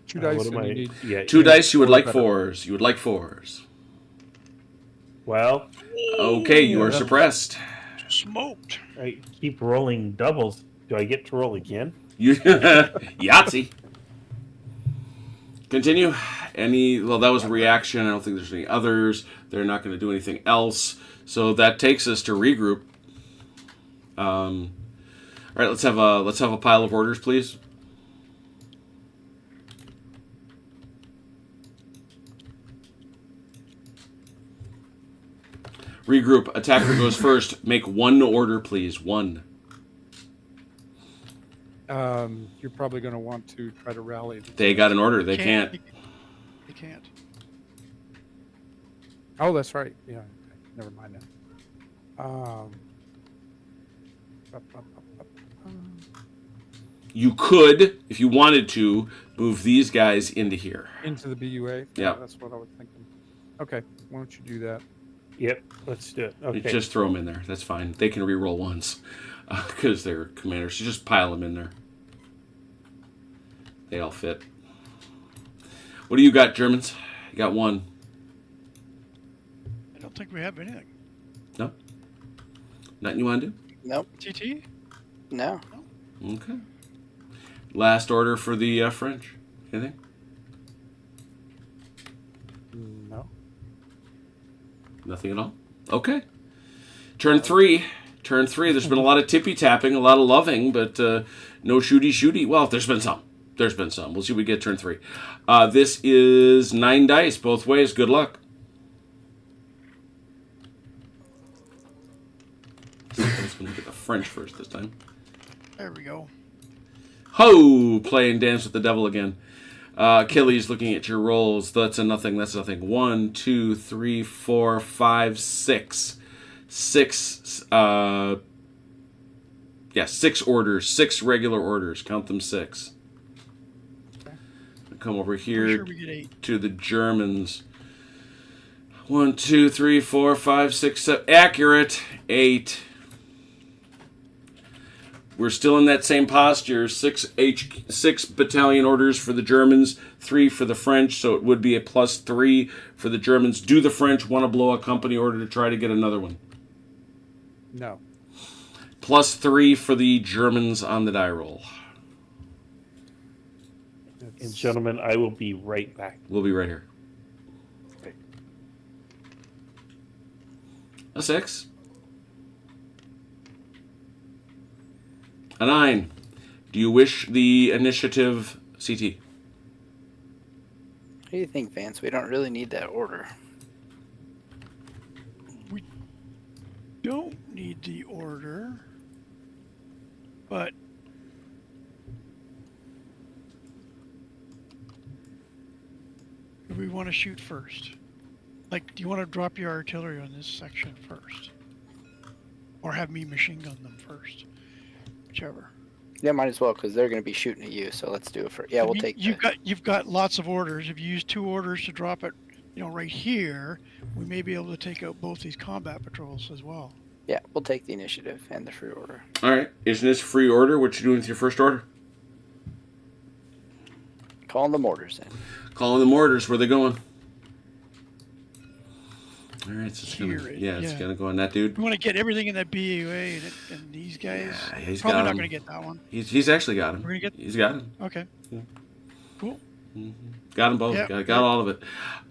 2 dice, what and am I? you need. Yeah. 2 dice. You would like better. 4s. You would like 4s. Well, Okay, you are Yeah. suppressed. Smoked. I keep rolling doubles. Do I get to roll again? You Yahtzee. Continue. Well, that was a reaction. I don't think there's any others. They're not going to do anything else. So that takes us to regroup. All right, let's have a pile of orders, please. Regroup. Attacker goes first. Make 1 order, please. 1. You're probably going to want to try to rally. They got an order. They can't. They can't. Oh, that's right. Yeah. Okay. Never mind that. You could, if you wanted to, move these guys into here. Into the BUA. Yeah. That's what I was thinking. Okay. Why don't you do that? Yep. Let's do it. You Okay. just throw them in there. That's fine. They can re-roll once because they're commanders. You just pile them in there. They all fit. What do you got, Germans? You got 1. I don't think we have anything. No? Nothing you want to do? Nope. TT? No. Okay. Last order for the French. Anything? No. Nothing at all? Okay. Turn 3. Turn 3. There's been a lot of tippy-tapping, a lot of loving, but no shooty-shooty. Well, there's been some. There's been some. We'll see what we get turn 3. This is 9 dice both ways. Good luck. I'm just going to get the French first this time. There we go. Ho! Play and dance with the devil again. Achilles, looking at your rolls. That's a nothing. That's nothing. 1, 2, 3, 4, 5, 6. 6. 6 orders. 6 regular orders. Count them 6. Okay. Come over Pretty here sure we get 8. to the Germans. 1, 2, 3, 4, 5, 6, 7. Accurate. 8. We're still in that same posture. 6 battalion orders for the Germans, 3 for the French, so it would be a +3 for the Germans. Do the French want to blow a company order to try to get another one? No. +3 for the Germans on the die roll. And gentlemen, I will be right back. We'll be right here. A 6. A 9. Do you wish the initiative, CT? What do you think, Vance? We don't really need that order. Don't need the order, but do we want to shoot first? Like, do you want to drop your artillery on this section first? Or have me machine gun them first? Whichever. Yeah, might as well, because they're going to be shooting at you, so let's do it for... Yeah, we'll take You've got lots of orders. If you use 2 orders to drop it, right here, we may be able to take out both these combat patrols as well. Yeah, we'll take the initiative and the free order. All right. Isn't this free order? What you doing with your first order? Calling the mortars in. Calling the mortars. Where they going? All right. So it's Here, gonna go on that dude. We want to get everything in that BUA and these guys. Yeah, he's Probably got not him. going to get that one. He's actually got him. We're gonna get. He's got him. Okay. Yeah. Cool. Got them both. Yep. Got all of it.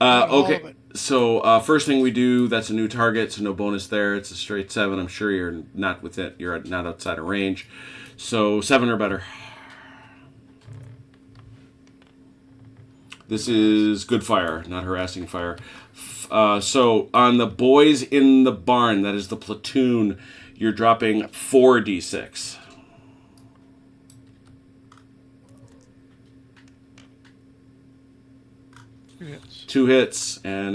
All Okay. of it. So first thing we do, that's a new target, so no bonus there. It's a straight 7. I'm sure you're not with it. You're not outside of range. So 7 or better. This is good fire, not harassing fire. So on the boys in the barn, that is the platoon, you're dropping 4d6. Hits. 2 hits, and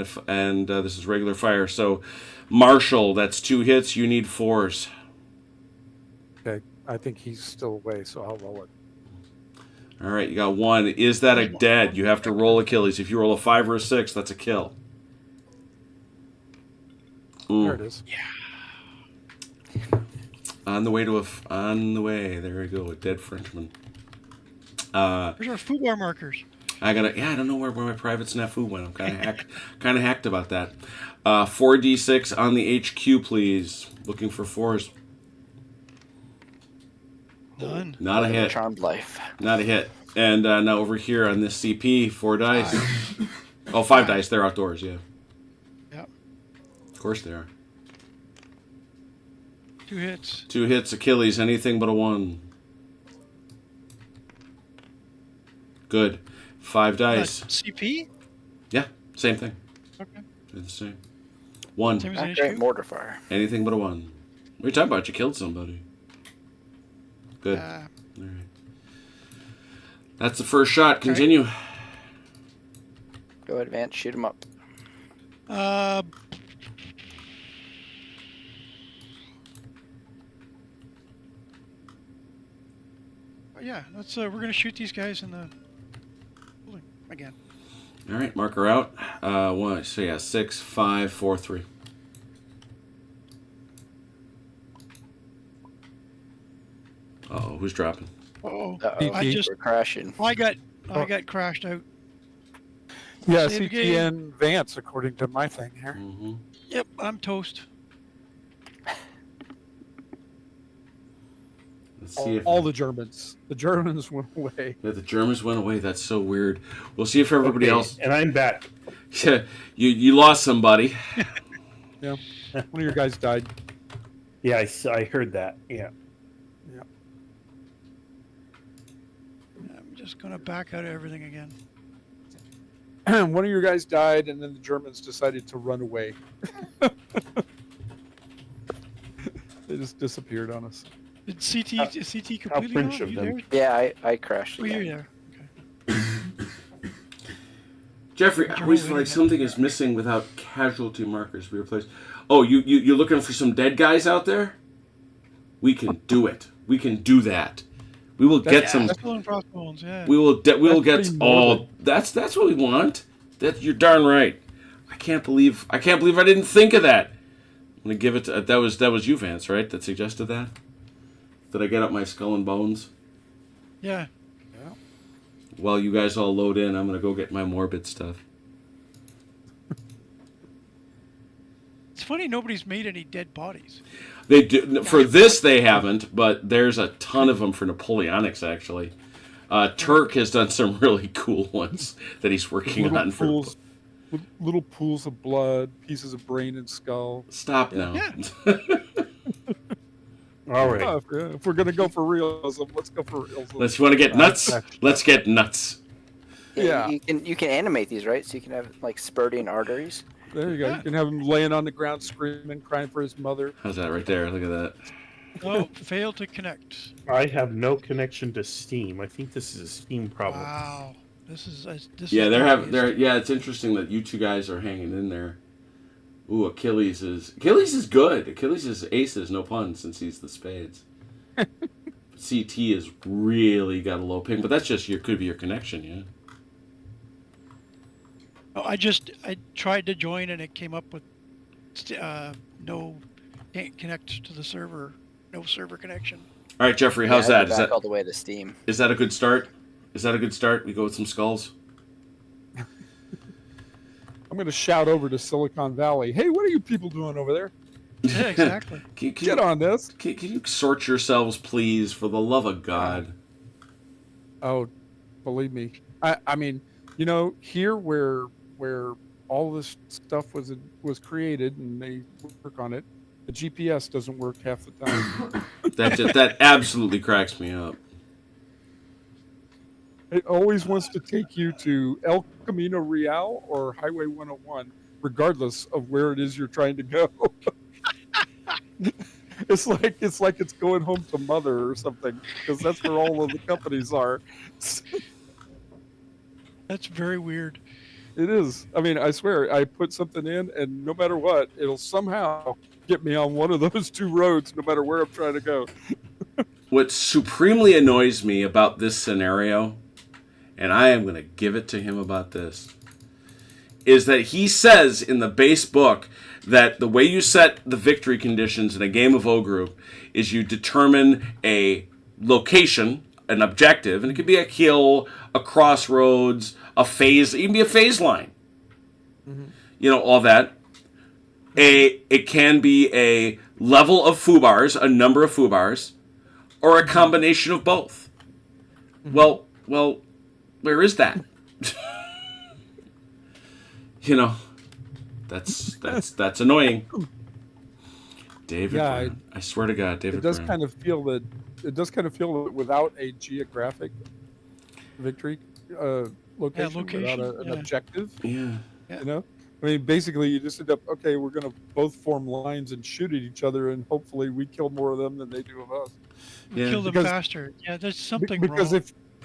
this is regular fire. So, Marshall, that's 2 hits. You need 4s. Okay. I think he's still away, so I'll roll it. All right, you got 1. Is that a dead? You have to roll Achilles. If you roll a 5 or a 6, that's a kill. There it is. On the way on the way. There we go. A dead Frenchman. Where's our food bar markers? I don't know where my private snafu went. I'm kind of hacked about that. 4d6 on the HQ, please. Looking for 4s. None. Not a hit. Charmed life. Not a hit. And now over here on this CP, 4 dice. Oh, 5 dice. They're outdoors, yeah. Yep. Of course they are. 2 hits. 2 hits, Achilles, anything but a 1. Good. 5 dice. CP? Yeah, same thing. Okay. It's the same. 1. Same as Not HQ? great mortar fire. Anything but a 1. What are you talking about? You killed somebody. Good. All right. That's the first shot. Continue. Go ahead, Vance. Shoot him up. Yeah, let's. We're gonna shoot these guys in the building again. All right, marker out. 1. So yeah, 6, 5, 4, 3. Uh-oh, who's dropping? Uh-oh. Uh-oh. I just. We're crashing. I got crashed out. Yeah, Save the CT and Vance, according to my thing here. Mm-hmm. Yep, I'm toast. Let's see if All the Germans. The Germans went away. yeah, the Germans went away. That's so weird. We'll see if everybody else. And I'm back. Yeah, you lost somebody. Yeah. One of your guys died. Yeah, I heard that. Yeah. Yeah. I'm just gonna back out of everything again. One of your guys died, and then the Germans decided to run away. They just disappeared on us. Did CT completely French gone? of You them. there? Yeah, I crashed Oh, you're again. there. Jeffrey, I always feel like something is missing without casualty markers be replaced. Oh, you're looking for some dead guys out there? We can do it. We can do that. We will get some. Skull and crossbones, yeah. We will That's get pretty all. morbid. That's what we want. That you're darn right. I can't believe I didn't think of that. I'm gonna give it to that was you, Vance, right? That suggested that. Did I get up my skull and bones? Yeah. While you guys all load in, I'm gonna go get my morbid stuff. It's funny nobody's made any dead bodies. They do for this. They haven't, but there's a ton of them for Napoleonics actually. Turk has done some really cool ones that he's working on. Pools, with little pools of blood, pieces of brain and skull. Stop now. Yeah. All right. If we're gonna go for realism, let's go for realism. Let's. You want to get nuts? Let's get nuts. Yeah. You can animate these, right? So you can have like spurting arteries. There you go. You can have him laying on the ground screaming, crying for his mother. How's that right there? Look at that. Oh, failed to connect. I have no connection to Steam. I think this is a Steam problem. Wow. This is Yeah, they're yeah, it's interesting that you two guys are hanging in there. Ooh, Achilles is good. Achilles is aces, no pun, since he's the spades. CT has really got a low ping, but that's just could be your connection, yeah. Oh, I tried to join and it came up with no, can't connect to the server, no server connection. All right, Jeffrey, how's Yeah, that? back all the way to Steam. Is that a good start? Is that a good start? We go with some skulls. I'm gonna shout over to Silicon Valley. Hey, what are you people doing over there? Yeah, exactly. Can Get on this. Can you sort yourselves, please, for the love of God? Oh, believe me. I mean, here where all this stuff was created and they work on it, the GPS doesn't work half the time. That absolutely cracks me up. It always wants to take you to El Camino Real or Highway 101, regardless of where it is you're trying to go. It's like it's going home to mother or something, because that's where all of the companies are. That's very weird. It is. I mean, I swear, I put something in, and no matter what, it'll somehow get me on one of those two roads, no matter where I'm trying to go. What supremely annoys me about this scenario, and I am going to give it to him about this, is that he says in the base book that the way you set the victory conditions in a game of O group is you determine a location, an objective, and it could be a hill, a crossroads, a phase, even be a phase line. Mm-hmm. All that. It can be a level of foo-bars, a number of foo-bars, or a combination of both. Mm-hmm. Well, where is that? That's annoying. David, Yeah, Brown. I swear to God, David. It does Brown. kind of feel that without a geographic victory location, without an objective, Yeah. I mean, basically, you just end up, okay, we're going to both form lines and shoot at each other, and hopefully we kill more of them than they do of us. Yeah. Kill them faster. Yeah, there's something wrong.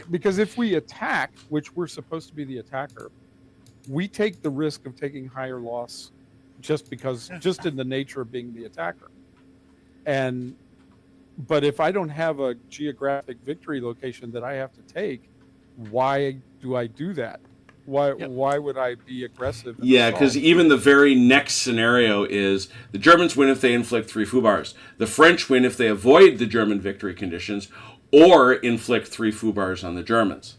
Because if we attack, which we're supposed to be the attacker, we take the risk of taking higher loss just in the nature of being the attacker. But if I don't have a geographic victory location that I have to take, why do I do that? Why would I be aggressive? Yeah, because even the very next scenario is the Germans win if they inflict 3 foo-bars. The French win if they avoid the German victory conditions or inflict 3 foo-bars on the Germans.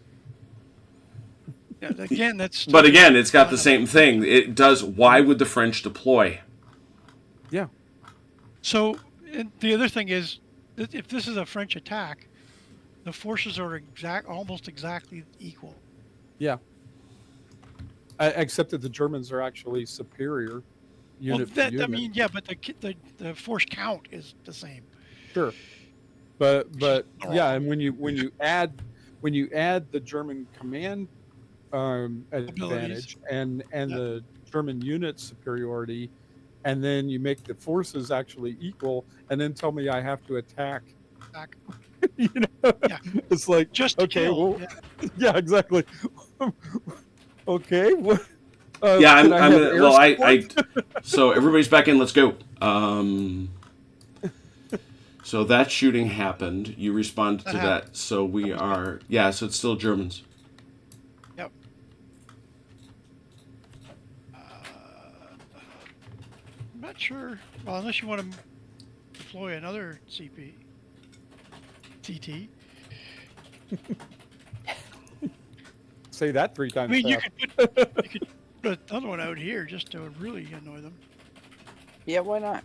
Yeah, again, that's. But again, it's got the same thing. It does. Why would the French deploy? Yeah. So and the other thing is, if this is a French attack, the forces are almost exactly equal. Yeah. Except that the Germans are actually superior unit Well, for that, unit. I mean, yeah, but the force count is the same. Sure, but yeah, wrong. and when you add the German command advantage and Yeah. the German unit superiority, and then you make the forces actually equal, and then tell me I have to attack. Back. You know, Yeah. it's like Just to okay, kill. well, Yeah. yeah, exactly. Okay, what? Yeah, Can I'm I have gonna. air Well, support? So everybody's back in. Let's go. So that shooting happened. You responded to happened. that. So we That was are. Yeah. So it's still Germans. Yep. I'm not sure. Well, unless you want to deploy another CT. Say that 3 I times mean, fast. you could put another one out here just to really annoy them. Yeah, why not?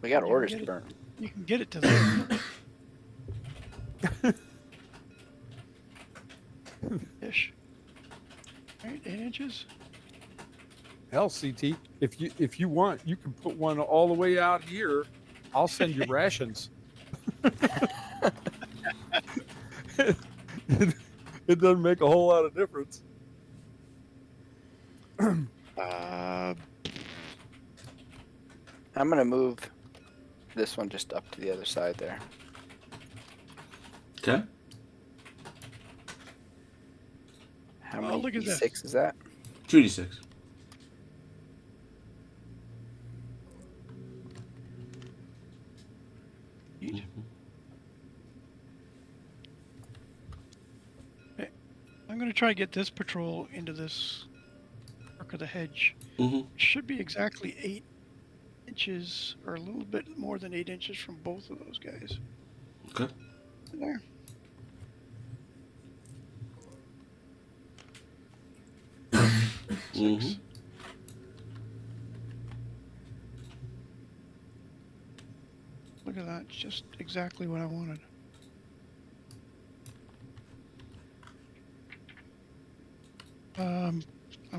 We got You orders get to it. burn. You can get it to them. Ish. Right, 8 inches. Hell, CT, if you want, you can put one all the way out here. I'll send you rations. It doesn't make a whole lot of difference. I'm gonna move this one just up to the other side there. Okay. How Oh, many look at this. D6 is that? 2d6. Neat. Okay. I'm going to try to get this patrol into this arc of the hedge. Mm-hmm. It should be exactly 8 inches, or a little bit more than 8 inches from both of those guys. Okay. There. Mm-hmm. Look at that. It's just exactly what I wanted. I'm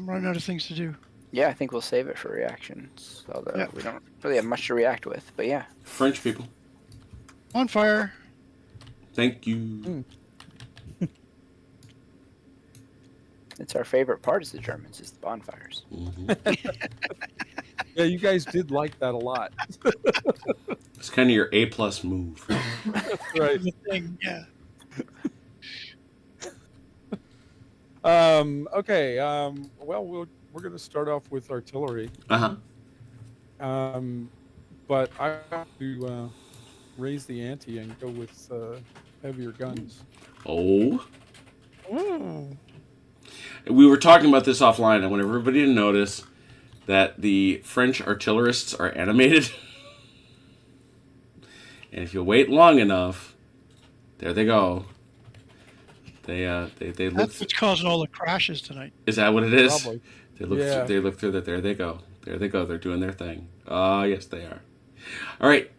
running out of things to do. Yeah, I think we'll save it for reactions. Although Yeah. we don't really have much to react with. But yeah. French people. On fire. Thank you. It's our favorite part as the Germans, is the bonfires. Mm-hmm. Yeah, you guys did like that a lot. It's kind of your A+ move. Right. The thing, yeah. Okay. Well, we're going to start off with artillery. Uh-huh. But I have to raise the ante and go with heavier guns. Oh. We were talking about this offline. I want everybody to notice that the French artillerists are animated. And if you wait long enough, there they go. They look. That's what's causing all the crashes tonight. Is that what it is? Probably. They look. Yeah. They look through that. There they go. There they go. They're doing their thing. Yes, they are. All right.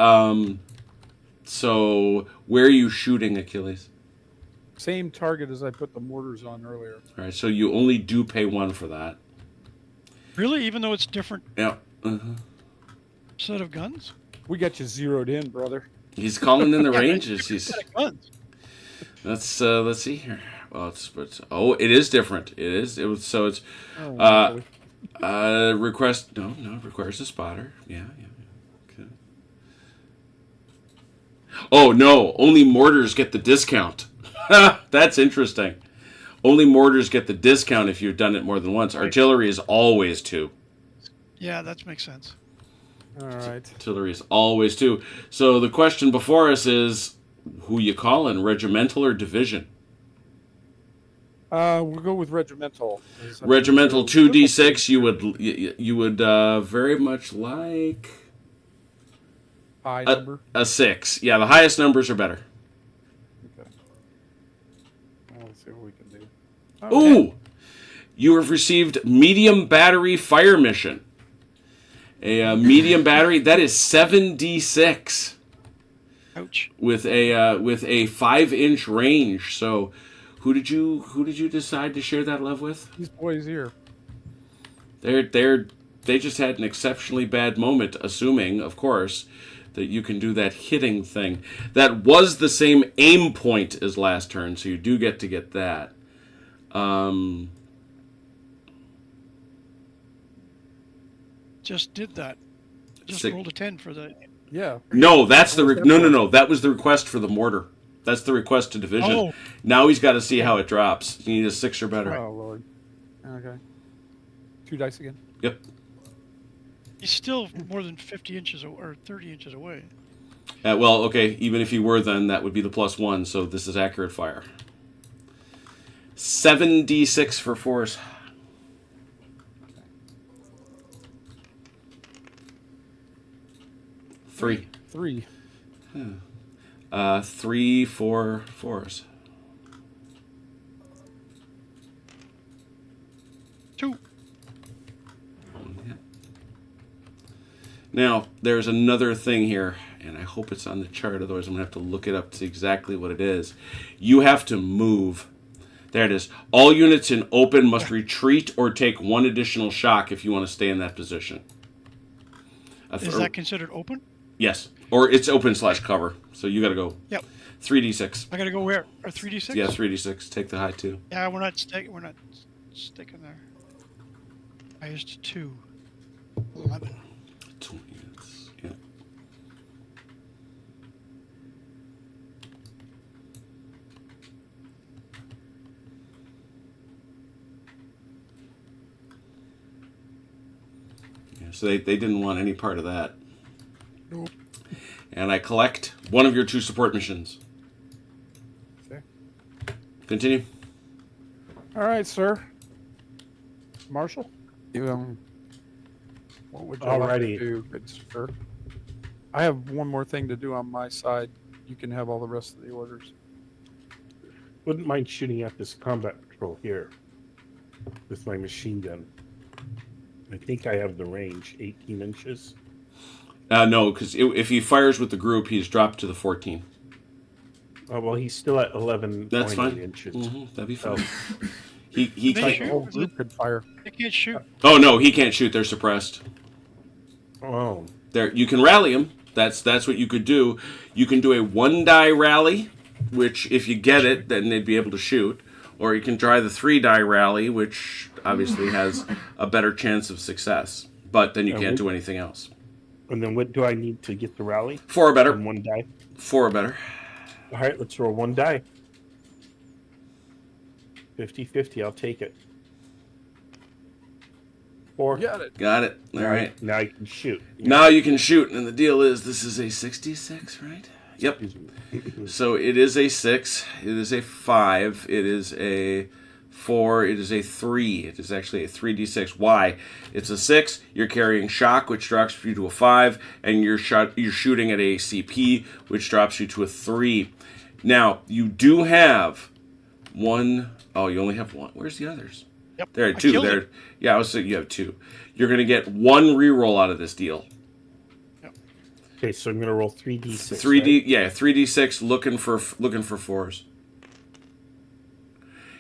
So where are you shooting, Achilles? Same target as I put the mortars on earlier. All right. So you only do pay 1 for that. Really? Even though it's different Yeah. Uh-huh. set of guns? We got you zeroed in, brother. He's calling in the ranges. He's. Set of guns. Let's see here. Well, it is different. It is. It was. So it's. Oh, really? Request. No. Requires a spotter. Yeah. Okay. Oh no! Only mortars get the discount. That's interesting. Only mortars get the discount if you've done it more than once. Artillery is always 2. Yeah, that makes sense. All right. Artillery is always 2. So the question before us is, who you calling, regimental or division? We'll go with regimental. Regimental 2d6. You would very much like High number. a 6. Yeah, the highest numbers are better. Okay. Well, let's see what we can do. Ooh! You have received medium battery fire mission. A medium battery, that is 7d6 Ouch. with a 5-inch range. So, who did you decide to share that love with? These boys here. They're they just had an exceptionally bad moment, assuming, of course, that you can do that hitting thing. That was the same aim point as last turn, so you do get to get that. Just did that. Just Sick. rolled a 10 for the. Yeah. No, that's the no. That was the request for the mortar. That's the request to division. Oh. Now he's got to see how it drops. You need a 6 or better. Oh Lord. Okay. 2 dice again. Yep. He's still more than 50 inches or 30 inches away. Well, okay. Even if you were, then that would be the +1. So this is accurate fire. 7d6 for force. Three. 3. 3 for force. 2. Now, there's another thing here, and I hope it's on the chart, otherwise I'm going to have to look it up to see exactly what it is. You have to move. There it is. All units in open must retreat or take 1 additional shock if you want to stay in that position. Is that considered open? Yes. Or it's open/cover. So you got to go. Yep. 3d6. I gotta go where? Or 3d6? Yeah, 3d6. Take the high 2. Yeah, we're not sticking there. Highest 2. 11. 2 units. Yeah. Yeah, so they didn't want any part of that. Nope. And I collect one of your 2 support missions. Okay. Continue. All right, sir. Marshal, what would you like Alrighty. to do, good sir? I have one more thing to do on my side. You can have all the rest of the orders. Wouldn't mind shooting at this combat patrol here with my machine gun. I think I have the range, 18 inches. No, because if he fires with the group, he's dropped to the 14. Oh, well, he's still at 11 That's fine. inches. That'd be fine. Oh. He They can't. shoot. The whole group could fire. They can't shoot. Oh no, he can't shoot. They're suppressed. Oh, There, you can rally them. That's what you could do. You can do a 1-die rally, which if you get it, then they'd be able to shoot. Or you can try the 3-die rally, which obviously has a better chance of success. But then you can't do anything else. and then what do I need to get the rally? 4 or better. And 1 die. 4 or better. All right, let's roll 1 die. 50-50, I'll take it. 4. Got it. Got it. All right. Now you can shoot. Now you can shoot, and the deal is this is a 66, right? Yep. Excuse me. So it is a 6, it is a 5, it is a 4, it is a 3. It is actually a 3d6. Why? It's a 6, you're carrying shock, which drops you to a 5, and you're shooting at a CP, which drops you to a 3. Now, you do have 1... Oh, you only have 1. Where's the others? Yep. There are I 2. killed There. it. Yeah, I was saying you have 2. You're going to get 1 reroll out of this deal. Okay, so I'm gonna roll 3d6. 3D, right? yeah, 3d6 looking for 4s.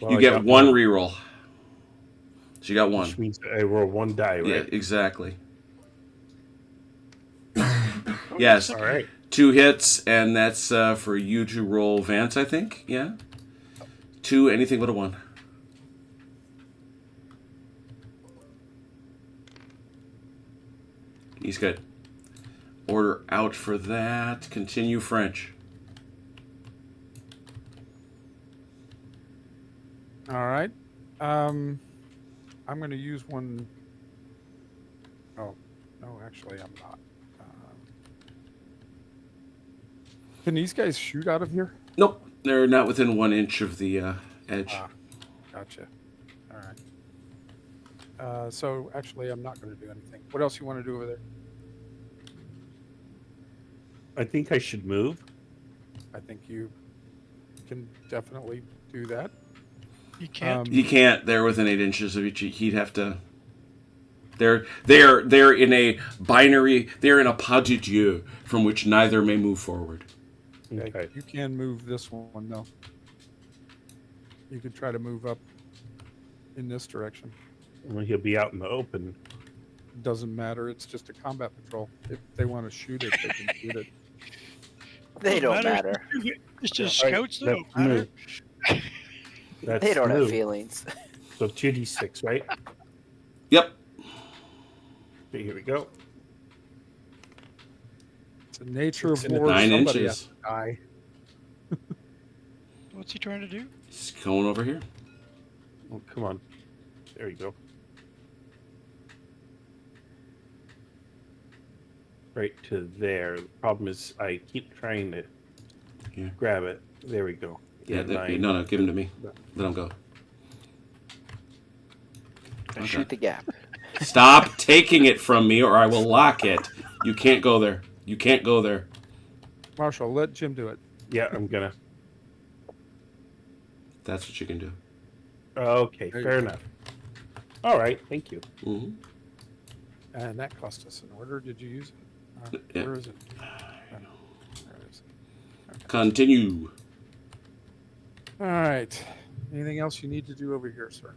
Well, You I get got 1 reroll. So you got 1. Which means I roll 1 die, right? Yeah, exactly. Yes, All right. 2 hits, and that's for you to roll Vance, I think. Yeah, 2, anything but a 1. He's good. Order out for that. Continue French. All right. I'm going to use one. Oh, no, actually, I'm not. Can these guys shoot out of here? Nope, they're not within 1 inch of the edge. Ah, gotcha. All right. So actually, I'm not going to do anything. What else you want to do over there? I think I should move. I think you can definitely do that. You can't. He can't. They're within 8 inches of each. He'd have to. They're in a binary. They're in a pas de deux from which neither may move forward. Okay. You can move this one though. You could try to move up in this direction. Well, he'll be out in the open. doesn't matter. It's just a combat patrol. If they want to shoot it, they can shoot it. They don't matter. It's just All right, scouts that that's don't matter. Moo. That's They don't have Moo. feelings. So 2d6, right? Yep. Okay, here we go. It's the nature of Six and a war. 9 Somebody inches. has to die. What's he trying to do? He's going over here. Oh, come on. There you go. Right to there. The problem is I keep trying to Yeah. grab it. There we go. Yeah, nine. no, give him to me. Let him go. Okay. Shoot the gap. Stop taking it from me or I will lock it. You can't go there. You can't go there. Marshall, let Jim do it. Yeah, I'm gonna. That's what you can do. Okay, There you fair go. enough. All right, thank you. Mm-hmm. And that cost us an order. Did you use it? Yeah. Where is it? There it is. Continue. All right. Anything else you need to do over here, sir?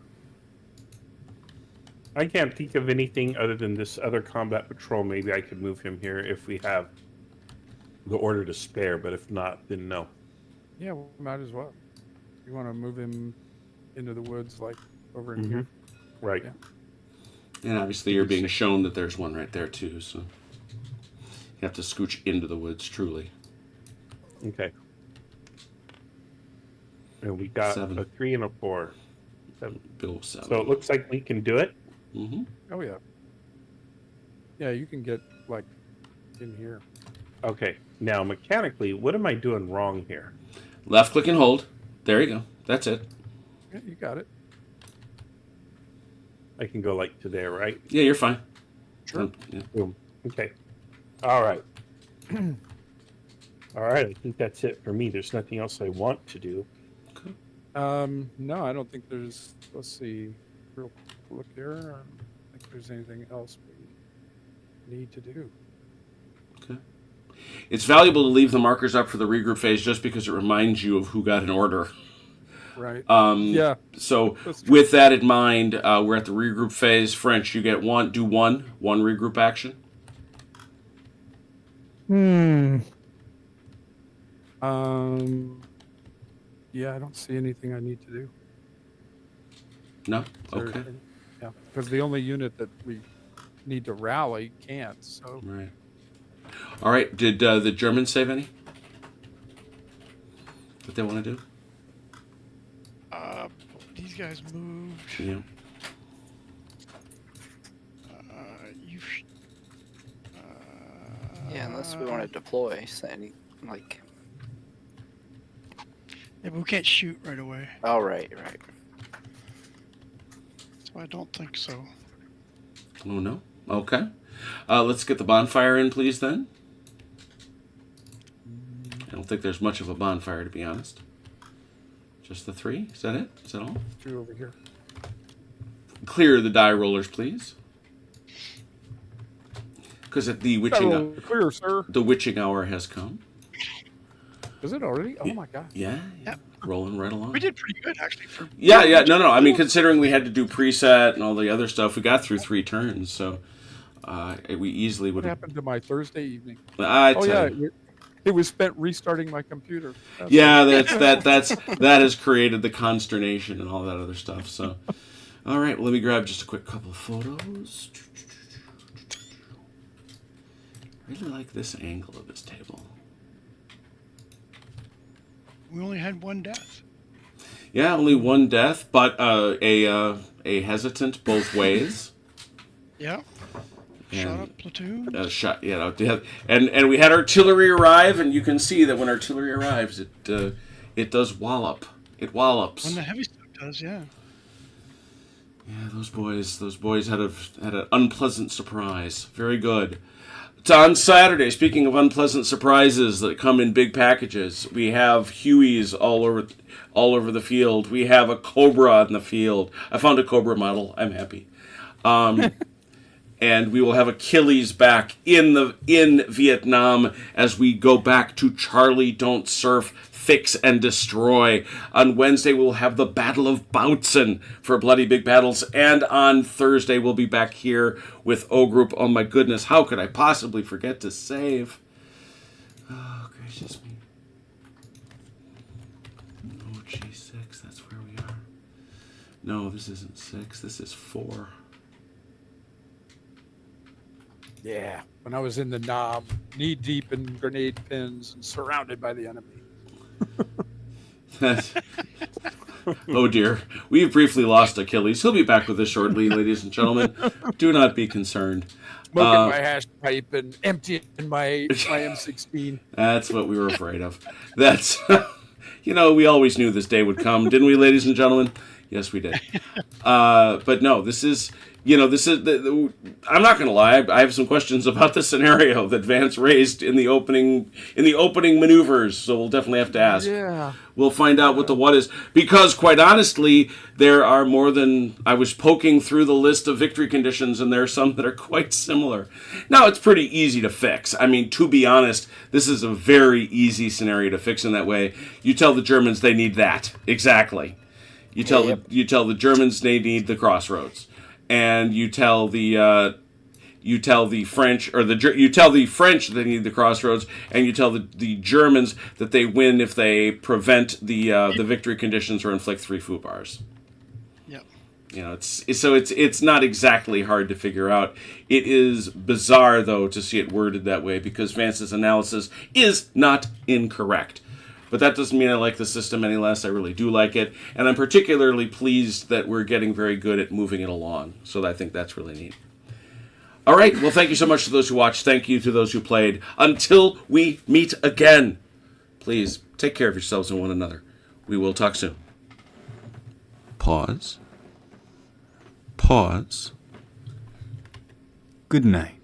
I can't think of anything other than this other combat patrol. Maybe I could move him here if we have the order to spare, but if not, then no. Yeah, we might as well. You want to move him into the woods, like over in Mhm. here? Right. Yeah. And obviously you're being shown that there's one right there too, so you have to scooch into the woods truly. Okay. And we got 7. a 3 and a 4. Bill 7. So it looks like we can do it. Mm-hmm. Oh yeah. Yeah, you can get like in here. Okay. Now, mechanically, what am I doing wrong here? Left click and hold. There you go. That's it. Yeah, you got it. I can go like to there, right? Yeah, you're fine. Sure. Yeah. Boom. Okay. All right. All right. I think that's it for me. There's nothing else I want to do. No, I don't think there's. Let's see, real look here. I don't think there's anything else we need to do. It's valuable to leave the markers up for the regroup phase just because it reminds you of who got an order. Right. Yeah. So That's true. with that in mind, we're at the regroup phase. French, you get one regroup action. Yeah, I don't see anything I need to do. No? Is there Okay. anything? Yeah, because the only unit that we need to rally can't. So Right. All right. Did the Germans save any? What they want to do? These guys moved. Yeah. You. Yeah, unless we want to deploy. So any, like. Yeah, but we can't shoot right away, Oh, right. so I don't think so. Oh, no? Okay. Let's get the bonfire in, please, then. I don't think there's much of a bonfire, to be honest. Just the 3? Is that it? Is that all? 2 over here. Clear the die rollers, please. Because the Clear, sir. witching hour has come. Is it already? Oh Yeah. my god. Yeah. Rolling right along. We did pretty good actually for. Yeah. No. I mean, considering we had to do preset and all the other stuff, we got through 3 turns, so we easily would What have. happened to my Thursday evening? I Oh tell yeah, you. it was spent restarting my computer. That's Yeah, that has created the consternation and all that other stuff. So, all right, well, let me grab just a quick couple of photos. I really like this angle of this table. We only had one death. Yeah, only one death, but a hesitant both ways. Yeah. And, Shot up platoon. shot, and we had artillery arrive, and you can see that when artillery arrives, it does wallop. It wallops. When the heavy stuff does, yeah. Yeah, those boys had an unpleasant surprise. Very good. It's on Saturday. Speaking of unpleasant surprises that come in big packages, we have Hueys all over the field. We have a Cobra in the field. I found a Cobra model. I'm happy. And we will have Achilles back in Vietnam as we go back to Charlie Don't Surf fix and destroy. On Wednesday, we'll have the Battle of Bautzen for Bloody Big Battles. And on Thursday, we'll be back here with O Group. Oh my goodness, how could I possibly forget to save? Oh, gracious me. Oh, G6, that's where we are. No, this isn't 6, this is 4. Yeah. When I was in the knob, knee deep in grenade pins and surrounded by the enemy. Oh dear. We've briefly lost Achilles. He'll be back with us shortly, ladies and gentlemen. Do not be concerned. Smoking my hash pipe and emptying my M16. That's what we were afraid of. That's, we always knew this day would come, didn't we, ladies and gentlemen? Yes, we did. But no, this is, I'm not going to lie. I have some questions about the scenario that Vance raised in the opening maneuvers. So we'll definitely have to ask. Yeah. We'll find out what the what is, because quite honestly, there are more than, I was poking through the list of victory conditions, and there are some that are quite similar. Now, it's pretty easy to fix. I mean, to be honest, this is a very easy scenario to fix in that way. You tell the Germans they need that. Exactly. You tell the Germans they need the crossroads, and you tell the French they need the crossroads, and you tell the Germans that they win if they prevent the victory conditions or inflict 3 foo bars. Yep. It's not exactly hard to figure out. It is bizarre though to see it worded that way, because Vance's analysis is not incorrect. But that doesn't mean I like the system any less. I really do like it. And I'm particularly pleased that we're getting very good at moving it along. So I think that's really neat. All right. Well, thank you so much to those who watched. Thank you to those who played. Until we meet again, please take care of yourselves and one another. We will talk soon. Pause. Good night.